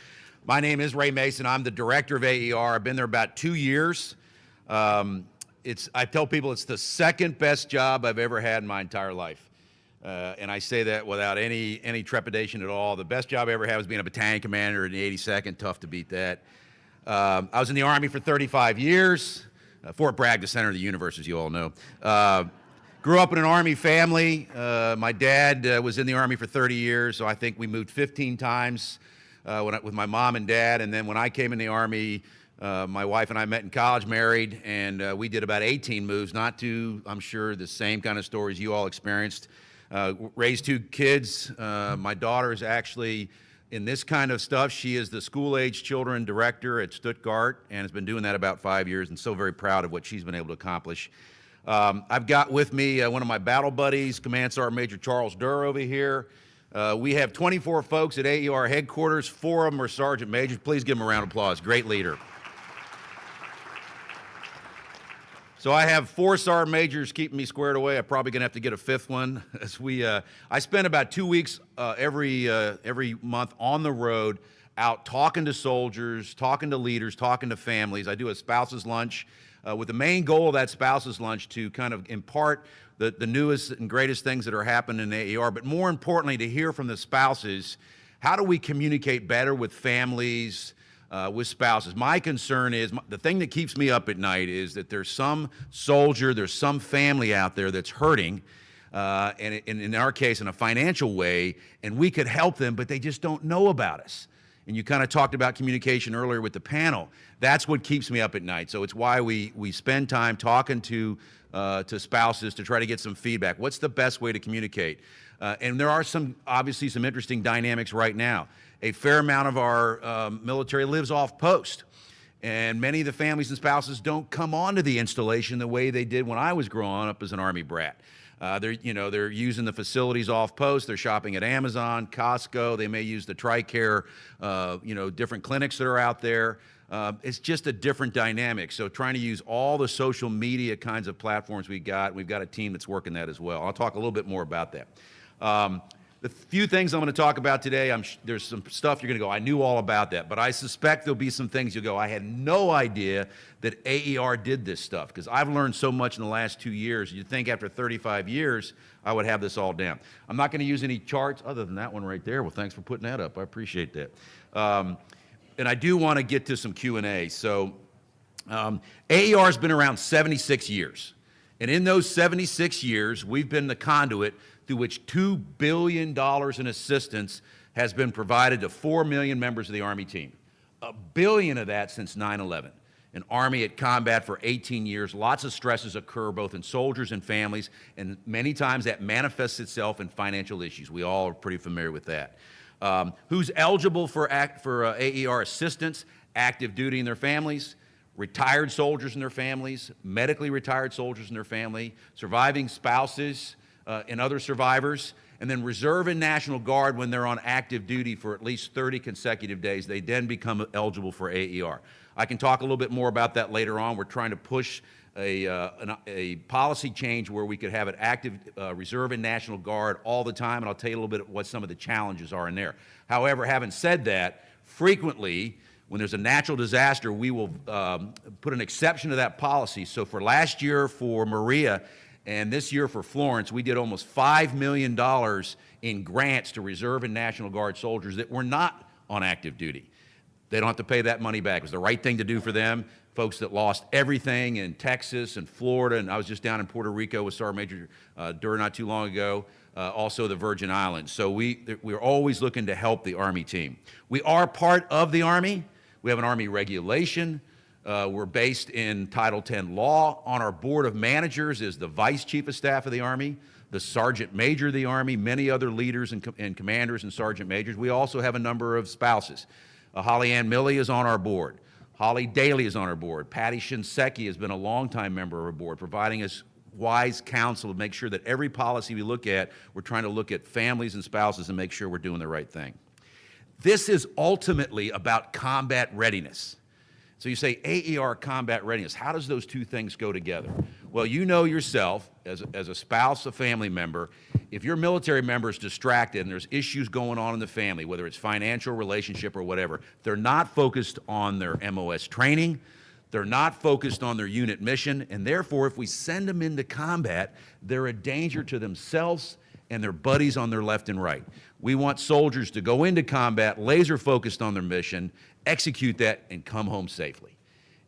My name is Ray Mason. I'm the director of AER. I've been there about 2 years. I tell people it's the second best job I've ever had in my entire life. And I say that without any trepidation at all. The best job I ever had was being a battalion commander in the 82nd. Tough to beat that. I was in the Army for 35 years. Fort Bragg, the center of the universe, as you all know. Grew up in an Army family. My dad was in the Army for 30 years, so I think we moved 15 times with my mom and dad. And then when I came in the Army, my wife and I met in college, married, and we did about 18 moves, not to, I'm sure, the same kind of stories you all experienced. Raised 2 kids. My daughter is actually in this kind of stuff. She is the school-age children director at Stuttgart and has been doing that about 5 years, and so very proud of what she's been able to accomplish. I've got with me one of my battle buddies, Command Sergeant Major Charles Durr over here. We have 24 folks at AER headquarters. 4 of them are sergeant majors. Please give them a round of applause. Great leader. So I have 4 sergeant majors keeping me squared away. I'm probably going to have to get a 5th one. As I spend about 2 weeks every month on the road out talking to soldiers, talking to leaders, talking to families. I do a spouses lunch with the main goal of that spouses lunch to kind of impart the newest and greatest things that are happening in AER, but more importantly, to hear from the spouses, how do we communicate better with families, with spouses? My concern is, the thing that keeps me up at night is that there's some soldier, there's some family out there that's hurting, and in our case, in a financial way, and we could help them, but they just don't know about us. And you kind of talked about communication earlier with the panel. That's what keeps me up at night. So it's why we spend time talking to spouses to try to get some feedback. What's the best way to communicate? And there are obviously some interesting dynamics right now. A fair amount of our military lives off post. And many of the families and spouses don't come onto the installation the way they did when I was growing up as an Army brat. They're using the facilities off post. They're shopping at Amazon, Costco. They may use the TRICARE, different clinics that are out there. It's just a different dynamic. So trying to use all the social media kinds of platforms we've got a team that's working that as well. I'll talk a little bit more about that. The few things I'm going to talk about today, there's some stuff you're going to go, I knew all about that, but I suspect there'll be some things you'll go, I had no idea that AER did this stuff, because I've learned so much in the last 2 years. You'd think after 35 years, I would have this all down. I'm not going to use any charts other than that one right there. Well, thanks for putting that up. I appreciate that. And I do want to get to some Q&A. So AER has been around 76 years. And in those 76 years, we've been the conduit through which $2 billion in assistance has been provided to 4 million members of the Army team. $1 billion of that since 9/11. An Army at combat for 18 years. Lots of stresses occur both in soldiers and families, and many times that manifests itself in financial issues. We all are pretty familiar with that. Who's eligible for AER assistance? Active duty and their families, retired soldiers and their families, medically retired soldiers and their family, surviving spouses, and other survivors, and then Reserve and National Guard when they're on active duty for at least 30 consecutive days. They then become eligible for AER. I can talk a little bit more about that later on. We're trying to push a policy change where we could have an active Reserve and National Guard all the time, and I'll tell you a little bit what some of the challenges are in there. However, having said that, frequently, when there's a natural disaster, we will put an exception to that policy. So for last year for Maria, and this year for Florence, we did almost $5 million in grants to Reserve and National Guard soldiers that were not on active duty. They don't have to pay that money back. It was the right thing to do for them. Folks that lost everything in Texas and Florida, and I was just down in Puerto Rico with Sergeant Major Durr not too long ago, also the Virgin Islands. So we're always looking to help the Army team. We are part of the Army. We have an Army regulation. We're based in Title X law. On our board of managers is the Vice Chief of Staff of the Army, the Sergeant Major of the Army, many other leaders and commanders and Sergeant Majors. We also have a number of spouses. Holly Ann Milley is on our board. Holly Daly is on our board. Patty Shinseki has been a longtime member of our board, providing us wise counsel to make sure that every policy we look at, we're trying to look at families and spouses and make sure we're doing the right thing. This is ultimately about combat readiness. So you say AER combat readiness. How does those two things go together? Well, you know yourself, as a spouse, a family member, if your military member is distracted and there's issues going on in the family, whether it's financial, relationship, or whatever, they're not focused on their MOS training, they're not focused on their unit mission, and therefore, if we send them into combat, they're a danger to themselves and their buddies on their left and right. We want soldiers to go into combat, laser focused on their mission, execute that, and come home safely.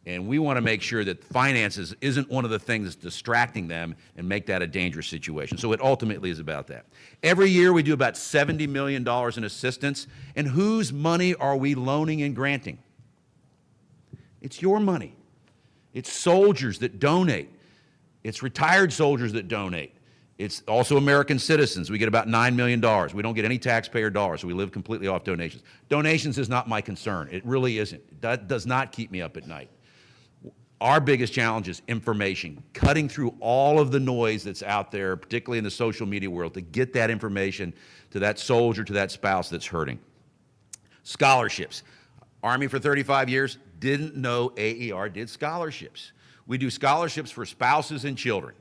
And we want to make sure that finances isn't one of the things that's distracting them and make that a dangerous situation. So it ultimately is about that. Every year we do about $70 million in assistance. And whose money are we loaning and granting? It's your money. It's soldiers that donate. It's retired soldiers that donate. It's also American citizens. We get about $9 million. We don't get any taxpayer dollars, so we live completely off donations. Donations is not my concern. It really isn't. That does not keep me up at night. Our biggest challenge is information, cutting through all of the noise that's out there, particularly in the social media world, to get that information to that soldier, to that spouse that's hurting. Scholarships. Army for 35 years, didn't know AER did scholarships. We do scholarships for spouses and children,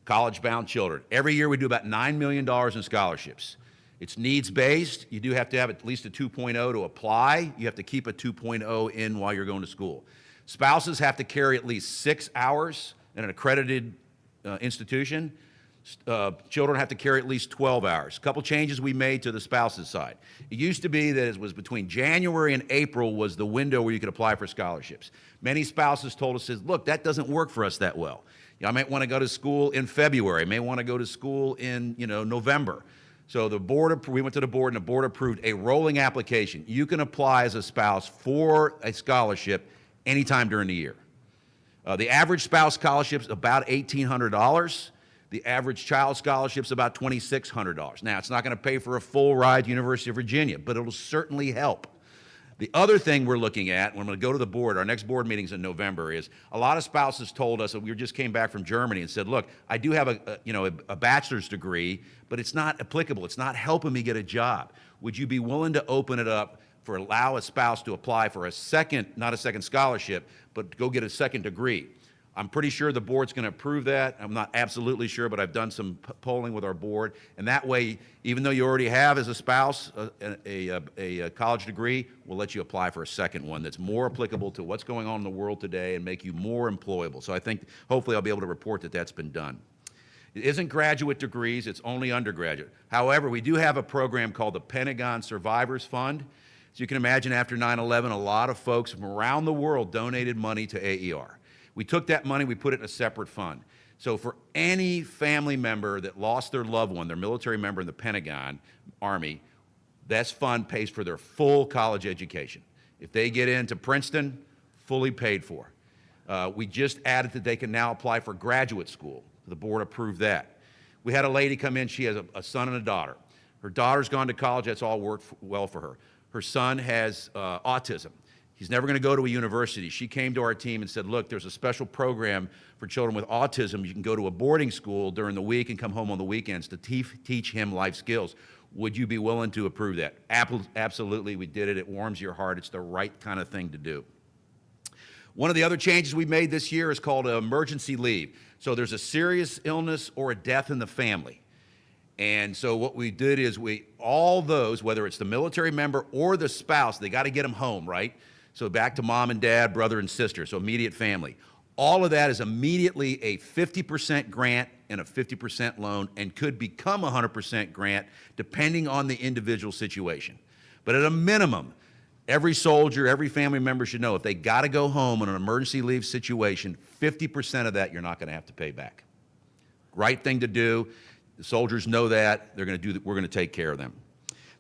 college-bound children. Every year we do about $9 million in scholarships. It's needs-based. You do have to have at least a 2.0 to apply. You have to keep a 2.0 in while you're going to school. Spouses have to carry at least 6 hours in an accredited institution. Children have to carry at least 12 hours. A couple changes we made to the spouses side. It used to be that it was between January and April was the window where you could apply for scholarships. Many spouses told us, look, that doesn't work for us that well. I might want to go to school in February. I may want to go to school in November. So we went to the board, and the board approved a rolling application. You can apply as a spouse for a scholarship anytime during the year. The average spouse scholarship is about $1,800. The average child scholarship is about $2,600. Now, it's not going to pay for a full ride to University of Virginia, but it'll certainly help. The other thing we're looking at, when I'm going to go to the board, our next board meeting's in November, is a lot of spouses told us, that we just came back from Germany and said, look, I do have a bachelor's degree, but it's not applicable. It's not helping me get a job. Would you be willing to open it up for allow a spouse to apply for a second, not a second scholarship, but go get a second degree? I'm pretty sure the board's going to approve that. I'm not absolutely sure, but I've done some polling with our board. And that way, even though you already have as a spouse a college degree, we'll let you apply for a second one that's more applicable to what's going on in the world today and make you more employable. So I think hopefully I'll be able to report that that's been done. It isn't graduate degrees, it's only undergraduate. However, we do have a program called the Pentagon Survivors Fund. So you can imagine after 9/11, a lot of folks from around the world donated money to AER. We took that money, we put it in a separate fund. So for any family member that lost their loved one, their military member in the Pentagon Army, this fund pays for their full college education. If they get into Princeton, fully paid for. We just added that they can now apply for graduate school. The board approved that. We had a lady come in, she has a son and a daughter. Her daughter's gone to college, that's all worked well for her. Her son has autism. He's never going to go to a university. She came to our team and said, look, there's a special program for children with autism. You can go to a boarding school during the week and come home on the weekends to teach him life skills. Would you be willing to approve that? Absolutely, we did it. It warms your heart. It's the right kind of thing to do. One of the other changes we made this year is called emergency leave. So there's a serious illness or a death in the family. And so what we did is all those, whether it's the military member or the spouse, they got to get them home, right? So back to mom and dad, brother and sister, so immediate family. All of that is immediately a 50% grant and a 50% loan and could become a 100% grant depending on the individual situation. But at a minimum, every soldier, every family member should know if they got to go home in an emergency leave situation, 50% of that you're not going to have to pay back. Right thing to do. The soldiers know that. They're going to do that. We're going to take care of them.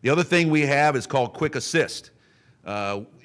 The other thing we have is called Quick Assist.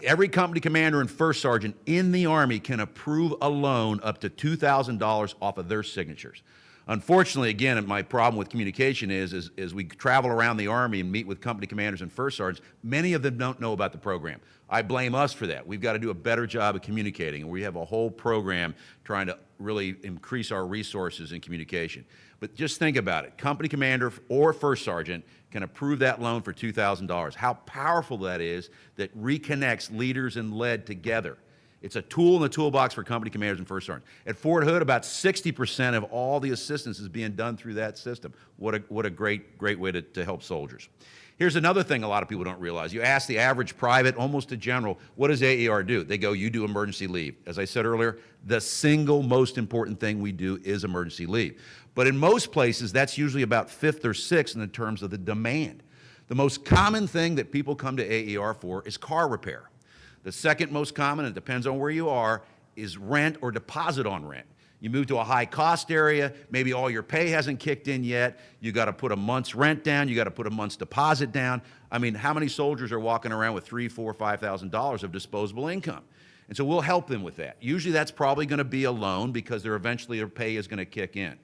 Every company commander and first sergeant in the Army can approve a loan up to $2,000 off of their signatures. Unfortunately, again, my problem with communication is we travel around the Army and meet with company commanders and first sergeants, many of them don't know about the program. I blame us for that. We've got to do a better job of communicating, and we have a whole program trying to really increase our resources in communication. But just think about it. Company commander or first sergeant can approve that loan for $2,000. How powerful that is that reconnects leaders and lead together. It's a tool in the toolbox for company commanders and first sergeants. At Fort Hood, about 60% of all the assistance is being done through that system. What a great way to help soldiers. Here's another thing a lot of people don't realize. You ask the average private, almost a general, what does AER do? They go, you do emergency leave. As I said earlier, the single most important thing we do is emergency leave. But in most places, that's usually about fifth or sixth in terms of the demand. The most common thing that people come to AER for is car repair. The second most common, and it depends on where you are, is rent or deposit on rent. You move to a high-cost area, maybe all your pay hasn't kicked in yet, you got to put a month's rent down, you got to put a month's deposit down. I mean, how many soldiers are walking around with $3,000, $4,000, $5,000 of disposable income? And so we'll help them with that. Usually that's probably going to be a loan because eventually their pay is going to kick in.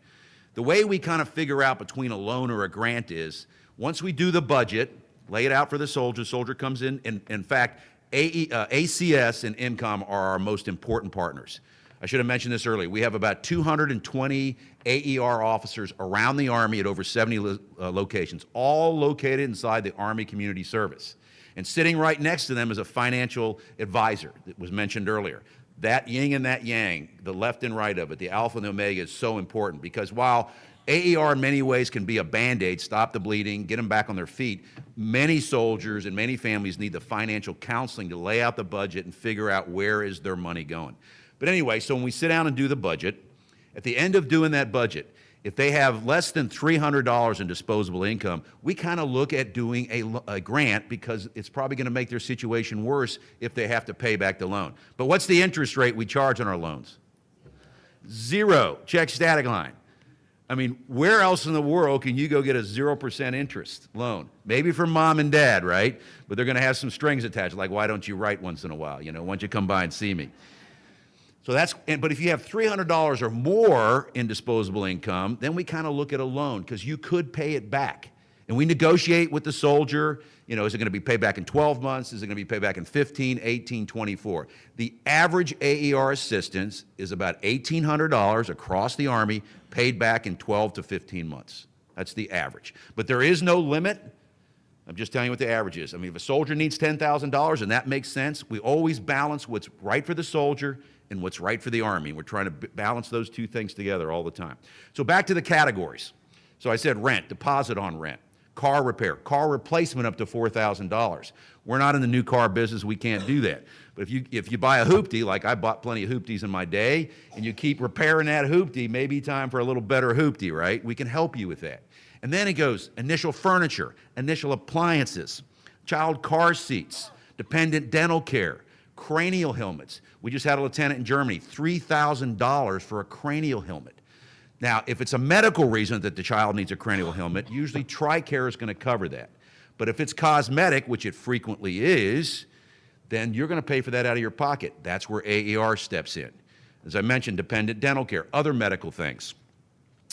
The way we kind of figure out between a loan or a grant is, once we do the budget, lay it out for the soldier comes in, and in fact, ACS and INCOM are our most important partners. I should have mentioned this earlier. We have about 220 AER officers around the Army at over 70 locations, all located inside the Army Community Service. And sitting right next to them is a financial advisor that was mentioned earlier. That yin and that yang, the left and right of it, the alpha and the omega is so important because while AER in many ways can be a Band-Aid, stop the bleeding, get them back on their feet. Many soldiers and many families need the financial counseling to lay out the budget and figure out where is their money going. But anyway, so when we sit down and do the budget, at the end of doing that budget, if they have less than $300 in disposable income, we kind of look at doing a grant because it's probably going to make their situation worse if they have to pay back the loan. But what's the interest rate we charge on our loans? 0. Check static line. I mean, where else in the world can you go get a 0% interest loan? Maybe from mom and dad, right? But they're going to have some strings attached, like, why don't you write once in a while? You know, why don't you come by and see me? So but if you have $300 or more in disposable income, then we kind of look at a loan because you could pay it back. And we negotiate with the soldier, you know, is it going to be paid back in 12 months? Is it going to be paid back in 15, 18, 24? The average AER assistance is about $1,800 across the Army, paid back in 12 to 15 months. That's the average. But there is no limit. I'm just telling you what the average is. I mean, if a soldier needs $10,000 and that makes sense, we always balance what's right for the soldier and what's right for the Army. We're trying to balance those two things together all the time. So back to the categories. So I said rent, deposit on rent, car repair, car replacement up to $4,000. We're not in the new car business. We can't do that. But if you buy a hoopty, like I bought plenty of hoopties in my day, and you keep repairing that hoopty, maybe time for a little better hoopty, right? We can help you with that. And then it goes initial furniture, initial appliances, child car seats, dependent dental care, cranial helmets. We just had a lieutenant in Germany, $3,000 for a cranial helmet. Now, if it's a medical reason that the child needs a cranial helmet, usually TRICARE is going to cover that. But if it's cosmetic, which it frequently is, then you're going to pay for that out of your pocket. That's where AER steps in. As I mentioned, dependent dental care, other medical things.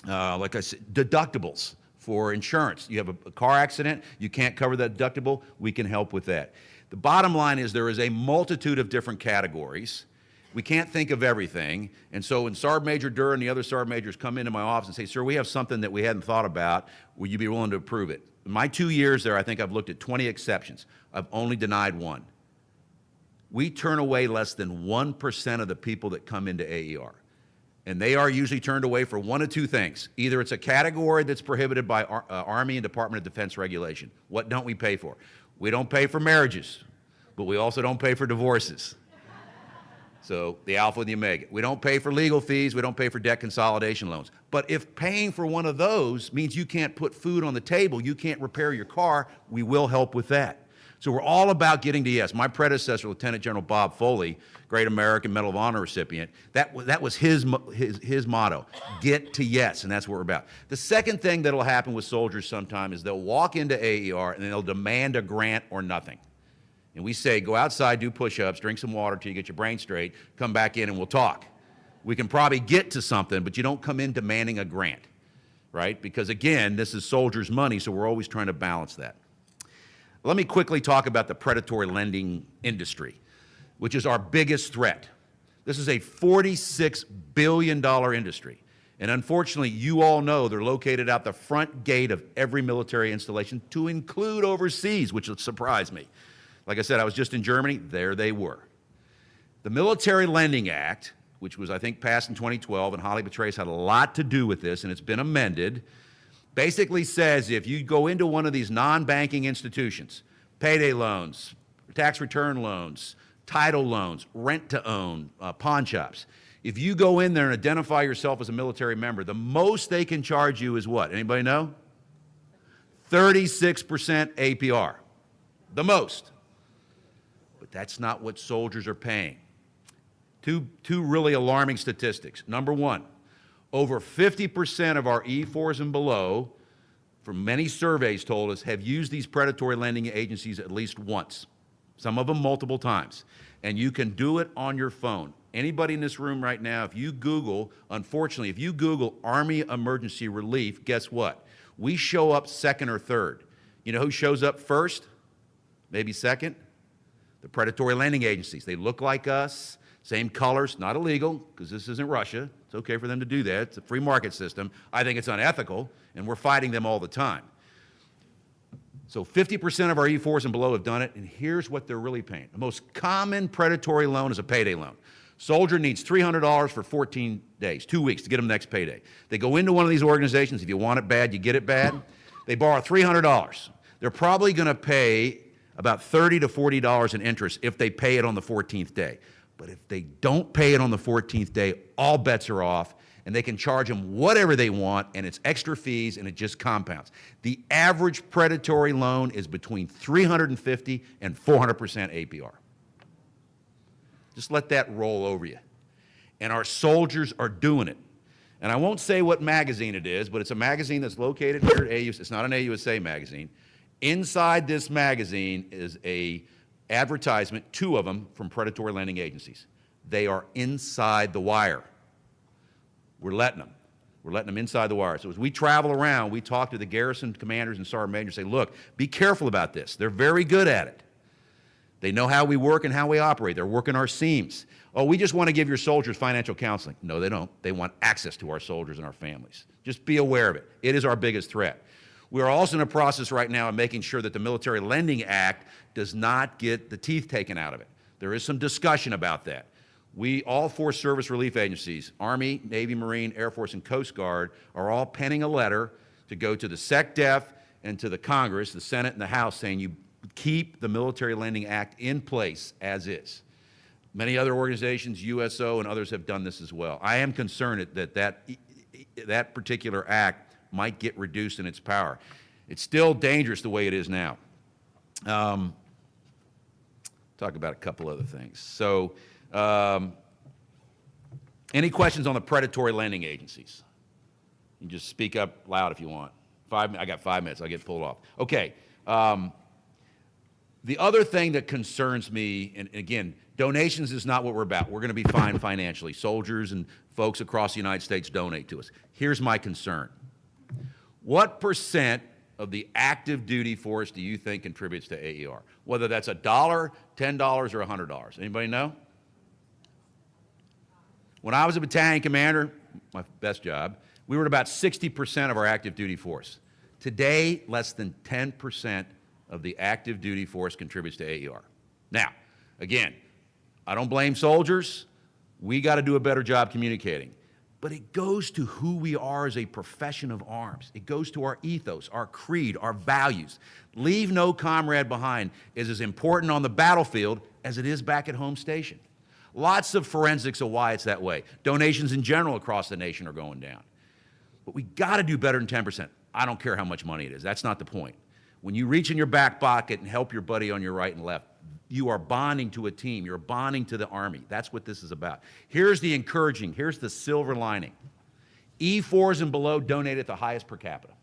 Like I said, deductibles for insurance. You have a car accident, you can't cover that deductible, we can help with that. The bottom line is there is a multitude of different categories. We can't think of everything. And so when Sergeant Major Durr and the other Sergeant Majors come into my office and say, sir, we have something that we hadn't thought about, will you be willing to approve it? In my 2 years there, I think I've looked at 20 exceptions. I've only denied one. We turn away less than 1% of the people that come into AER. And they are usually turned away for one of two things. Either it's a category that's prohibited by Army and Department of Defense regulation. What don't we pay for? We don't pay for marriages, but we also don't pay for divorces. So the alpha and the omega. We don't pay for legal fees. We don't pay for debt consolidation loans. But if paying for one of those means you can't put food on the table, you can't repair your car, we will help with that. So we're all about getting to yes. My predecessor, Lieutenant General Bob Foley, Great American Medal of Honor recipient, that was his motto, get to yes, and that's what we're about. The second thing that'll happen with soldiers sometime is they'll walk into AER and they'll demand a grant or nothing. And we say, go outside, do push-ups, drink some water till you get your brain straight, come back in and we'll talk. We can probably get to something, but you don't come in demanding a grant, right? Because again, this is soldiers' money, so we're always trying to balance that. Let me quickly talk about the predatory lending industry, which is our biggest threat. This is a $46 billion industry. And unfortunately, you all know they're located out the front gate of every military installation, to include overseas, which surprised me. Like I said, I was just in Germany, there they were. The Military Lending Act, which was, I think, passed in 2012, and Holly Petraeus had a lot to do with this, and it's been amended, basically says if you go into one of these non-banking institutions, payday loans, tax return loans, title loans, rent-to-own, pawn shops, if you go in there and identify yourself as a military member, the most they can charge you is what? Anybody know? 36% APR. The most. But that's not what soldiers are paying. Two really alarming statistics. Number one, over 50% of our E4s and below, from many surveys told us, have used these predatory lending agencies at least once, some of them multiple times. And you can do it on your phone. Anybody in this room right now, if you Google, unfortunately, if you Google Army Emergency Relief, guess what? We show up second or third. You know who shows up first? Maybe second? The predatory lending agencies. They look like us, same colors, not illegal, because this isn't Russia. It's okay for them to do that. It's a free market system. I think it's unethical, and we're fighting them all the time. So 50% of our E4s and below have done it, and here's what they're really paying. The most common predatory loan is a payday loan. Soldier needs $300 for 14 days, 2 weeks to get them next payday. They go into one of these organizations. If you want it bad, you get it bad. They borrow $300. They're probably going to pay about $30 to $40 in interest if they pay it on the 14th day. But if they don't pay it on the 14th day, all bets are off, and they can charge them whatever they want, and it's extra fees, and it just compounds. The average predatory loan is between 350 and 400% APR. Just let that roll over you. And our soldiers are doing it. And I won't say what magazine it is, but it's a magazine that's located here at AUSA. It's not an AUSA magazine. Inside this magazine is a advertisement, 2 of them, from predatory lending agencies. They are inside the wire. We're letting them. We're letting them inside the wire. So as we travel around, we talk to the garrison commanders and sergeant majors and say, look, be careful about this. They're very good at it. They know how we work and how we operate. They're working our seams. Oh, we just want to give your soldiers financial counseling. No, they don't. They want access to our soldiers and our families. Just be aware of it. It is our biggest threat. We are also in a process right now of making sure that the Military Lending Act does not get the teeth taken out of it. There is some discussion about that. All 4 service relief agencies, Army, Navy, Marine, Air Force, and Coast Guard, are all penning a letter to go to the SecDef and to the Congress, the Senate and the House, saying you keep the Military Lending Act in place as is. Many other organizations, USO and others, have done this as well. I am concerned that particular act might get reduced in its power. It's still dangerous the way it is now. Talk about a couple other things. So, any questions on the predatory lending agencies? You can just speak up loud if you want. I got 5 minutes. I'll get pulled off. Okay. The other thing that concerns me, and again, donations is not what we're about. We're going to be fine financially. Soldiers and folks across the United States donate to us. Here's my concern. What % of the active duty force do you think contributes to AER? Whether that's $1, $10, or $100. Anybody know? When I was a battalion commander, my best job, we were at about 60% of our active duty force. Today, less than 10% of the active duty force contributes to AER. Now, again, I don't blame soldiers. We got to do a better job communicating. But it goes to who we are as a profession of arms. It goes to our ethos, our creed, our values. Leave no comrade behind is as important on the battlefield as it is back at home station. Lots of forensics of why it's that way. Donations in general across the nation are going down. But we got to do better than 10%. I don't care how much money it is. That's not the point. When you reach in your back pocket and help your buddy on your right and left, you are bonding to a team. You're bonding to the Army. That's what this is about. Here's the encouraging. Here's the silver lining. E4s and below donate at the highest per capita.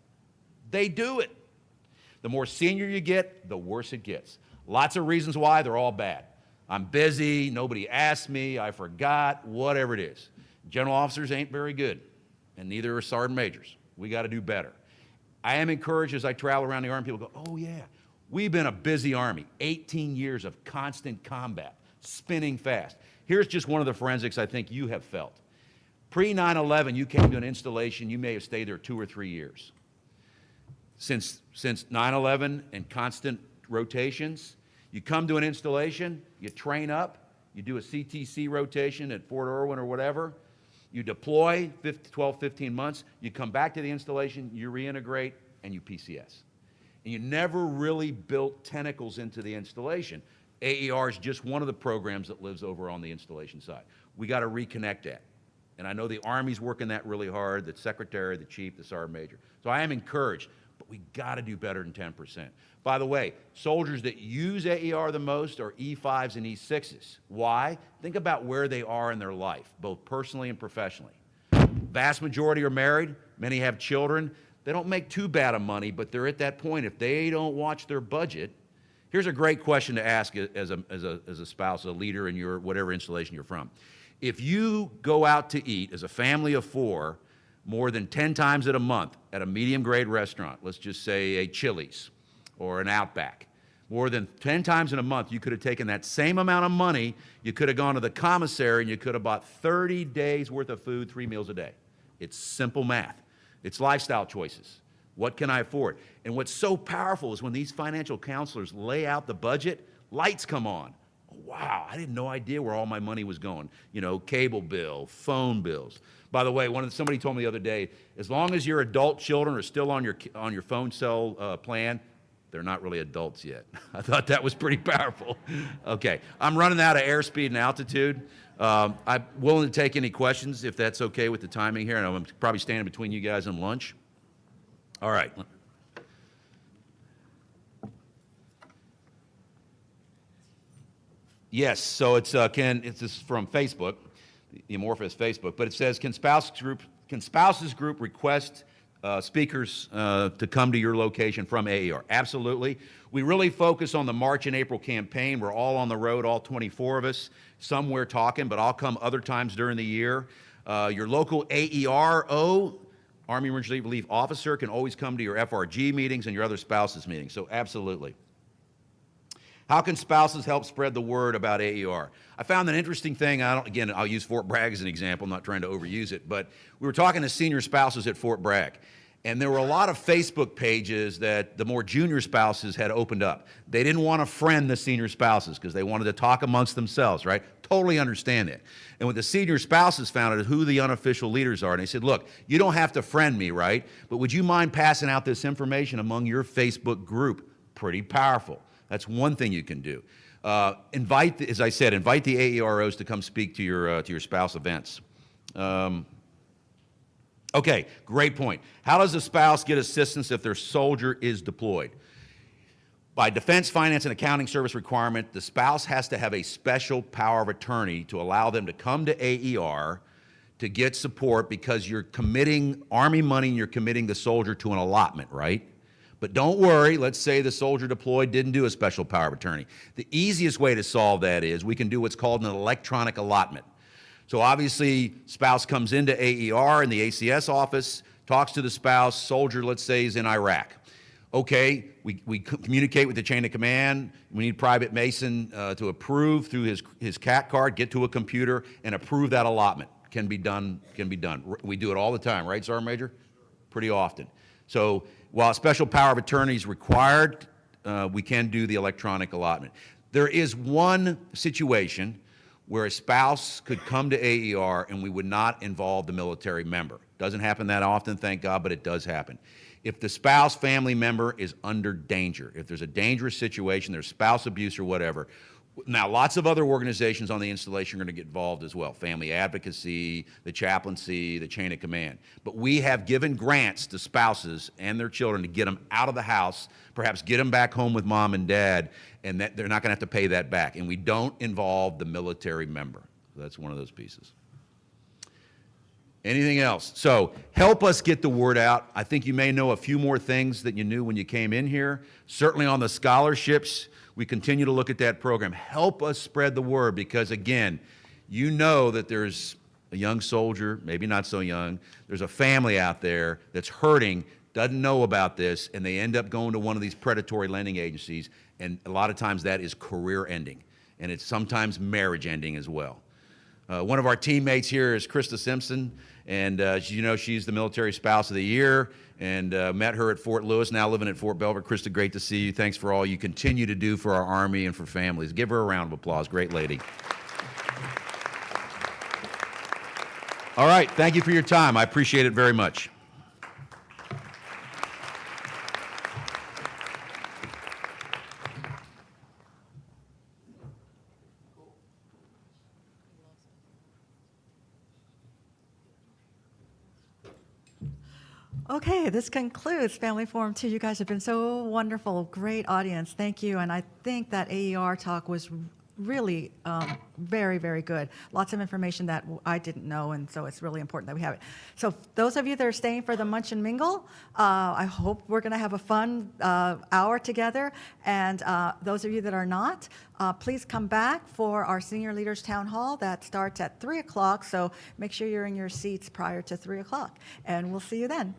They do it. The more senior you get, the worse it gets. Lots of reasons why. They're all bad. I'm busy. Nobody asked me. I forgot. Whatever it is. General officers ain't very good, and neither are sergeant majors. We got to do better. I am encouraged as I travel around the Army, people go, oh yeah, we've been a busy Army, 18 years of constant combat, spinning fast. Here's just one of the forensics I think you have felt. Pre-9/11, you came to an installation, you may have stayed there 2 or 3 years. Since 9/11 and constant rotations, you come to an installation, you train up, you do a CTC rotation at Fort Irwin or whatever, you deploy 12, 15 months, you come back to the installation, you reintegrate, and you PCS. And you never really built tentacles into the installation. AER is just one of the programs that lives over on the installation side. We got to reconnect that. And I know the Army's working that really hard, the Secretary, the Chief, the Sergeant Major. So I am encouraged, but we got to do better than 10%. By the way, soldiers that use AER the most are E5s and E6s. Why? Think about where they are in their life, both personally and professionally. Vast majority are married, many have children. They don't make too bad of money, but they're at that point. If they don't watch their budget, here's a great question to ask as a spouse, a leader in your whatever installation you're from. If you go out to eat as a family of 4 more than 10 times a month at a medium grade restaurant, let's just say a Chili's or an Outback, more than 10 times in a month, you could have taken that same amount of money, you could have gone to the commissary and you could have bought 30 days worth of food, 3 meals a day. It's simple math. It's lifestyle choices. What can I afford? And what's so powerful is when these financial counselors lay out the budget, lights come on. Oh, wow, I didn't no idea where all my money was going. You know, cable bill, phone bills. By the way, somebody told me the other day, as long as your adult children are still on your phone cell plan, they're not really adults yet. I thought that was pretty powerful. Okay, I'm running out of airspeed and altitude. I'm willing to take any questions if that's okay with the timing here, and I'm probably standing between you guys and lunch. All right. Yes, so it's this is from Facebook, the Amorphous Facebook, but it says, can spouses group request speakers to come to your location from AER? Absolutely. We really focus on the March and April campaign. We're all on the road, all 24 of us, somewhere talking, but I'll come other times during the year. Your local AERO, Army Emergency Relief Officer, can always come to your FRG meetings and your other spouses meetings, so absolutely. How can spouses help spread the word about AER? I found an interesting thing. Again, I'll use Fort Bragg as an example. I'm not trying to overuse it, but we were talking to senior spouses at Fort Bragg, and there were a lot of Facebook pages that the more junior spouses had opened up. They didn't want to friend the senior spouses because they wanted to talk amongst themselves, right? Totally understand it. And what the senior spouses found out who the unofficial leaders are, and they said, look, you don't have to friend me, right? But would you mind passing out this information among your Facebook group? Pretty powerful. That's one thing you can do. As I said, invite the AEROs to come speak to your spouse events. Okay, great point. How does a spouse get assistance if their soldier is deployed? By Defense Finance and Accounting Service requirement, the spouse has to have a special power of attorney to allow them to come to AER to get support because you're committing Army money and you're committing the soldier to an allotment, right? But don't worry, let's say the soldier deployed didn't do a special power of attorney. The easiest way to solve that is we can do what's called an electronic allotment. So obviously, spouse comes into AER in the ACS office, talks to the spouse, soldier, let's say, is in Iraq. Okay, we communicate with the chain of command. We need Private Mason to approve through his CAT card, get to a computer, and approve that allotment. Can be done. We do it all the time, right, Sergeant Major? Pretty often. So while special power of attorney is required, we can do the electronic allotment. There is one situation where a spouse could come to AER and we would not involve the military member. Doesn't happen that often, thank God, but it does happen. If the spouse family member is under danger, if there's a dangerous situation, there's spouse abuse or whatever. Now, lots of other organizations on the installation are going to get involved as well. Family advocacy, the chaplaincy, the chain of command. But we have given grants to spouses and their children to get them out of the house, perhaps get them back home with mom and dad, and that they're not going to have to pay that back. And we don't involve the military member. So that's one of those pieces. Anything else? So help us get the word out. I think you may know a few more things that you knew when you came in here. Certainly on the scholarships, we continue to look at that program. Help us spread the word because, again, you know that there's a young soldier, maybe not so young, there's a family out there that's hurting, doesn't know about this, and they end up going to one of these predatory lending agencies, and a lot of times that is career ending, and it's sometimes marriage ending as well. One of our teammates here is Krista Simpson, and you know she's the Military Spouse of the Year, and met her at Fort Lewis, now living at Fort Belvoir. Krista, great to see you. Thanks for all you continue to do for our Army and for families. Give her a round of applause. Great lady. All right, thank you for your time. I appreciate it very much. Okay, this concludes Family Forum 2. You guys have been so wonderful, great audience. Thank you. And I think that AER talk was really very, very good. Lots of information that I didn't know, and so it's really important that we have it. So those of you that are staying for the Munch and Mingle, I hope we're going to have a fun hour together. And those of you that are not, please come back for our Senior Leaders Town Hall that starts at 3 o'clock. So make sure you're in your seats prior to 3 o'clock. And we'll see you then.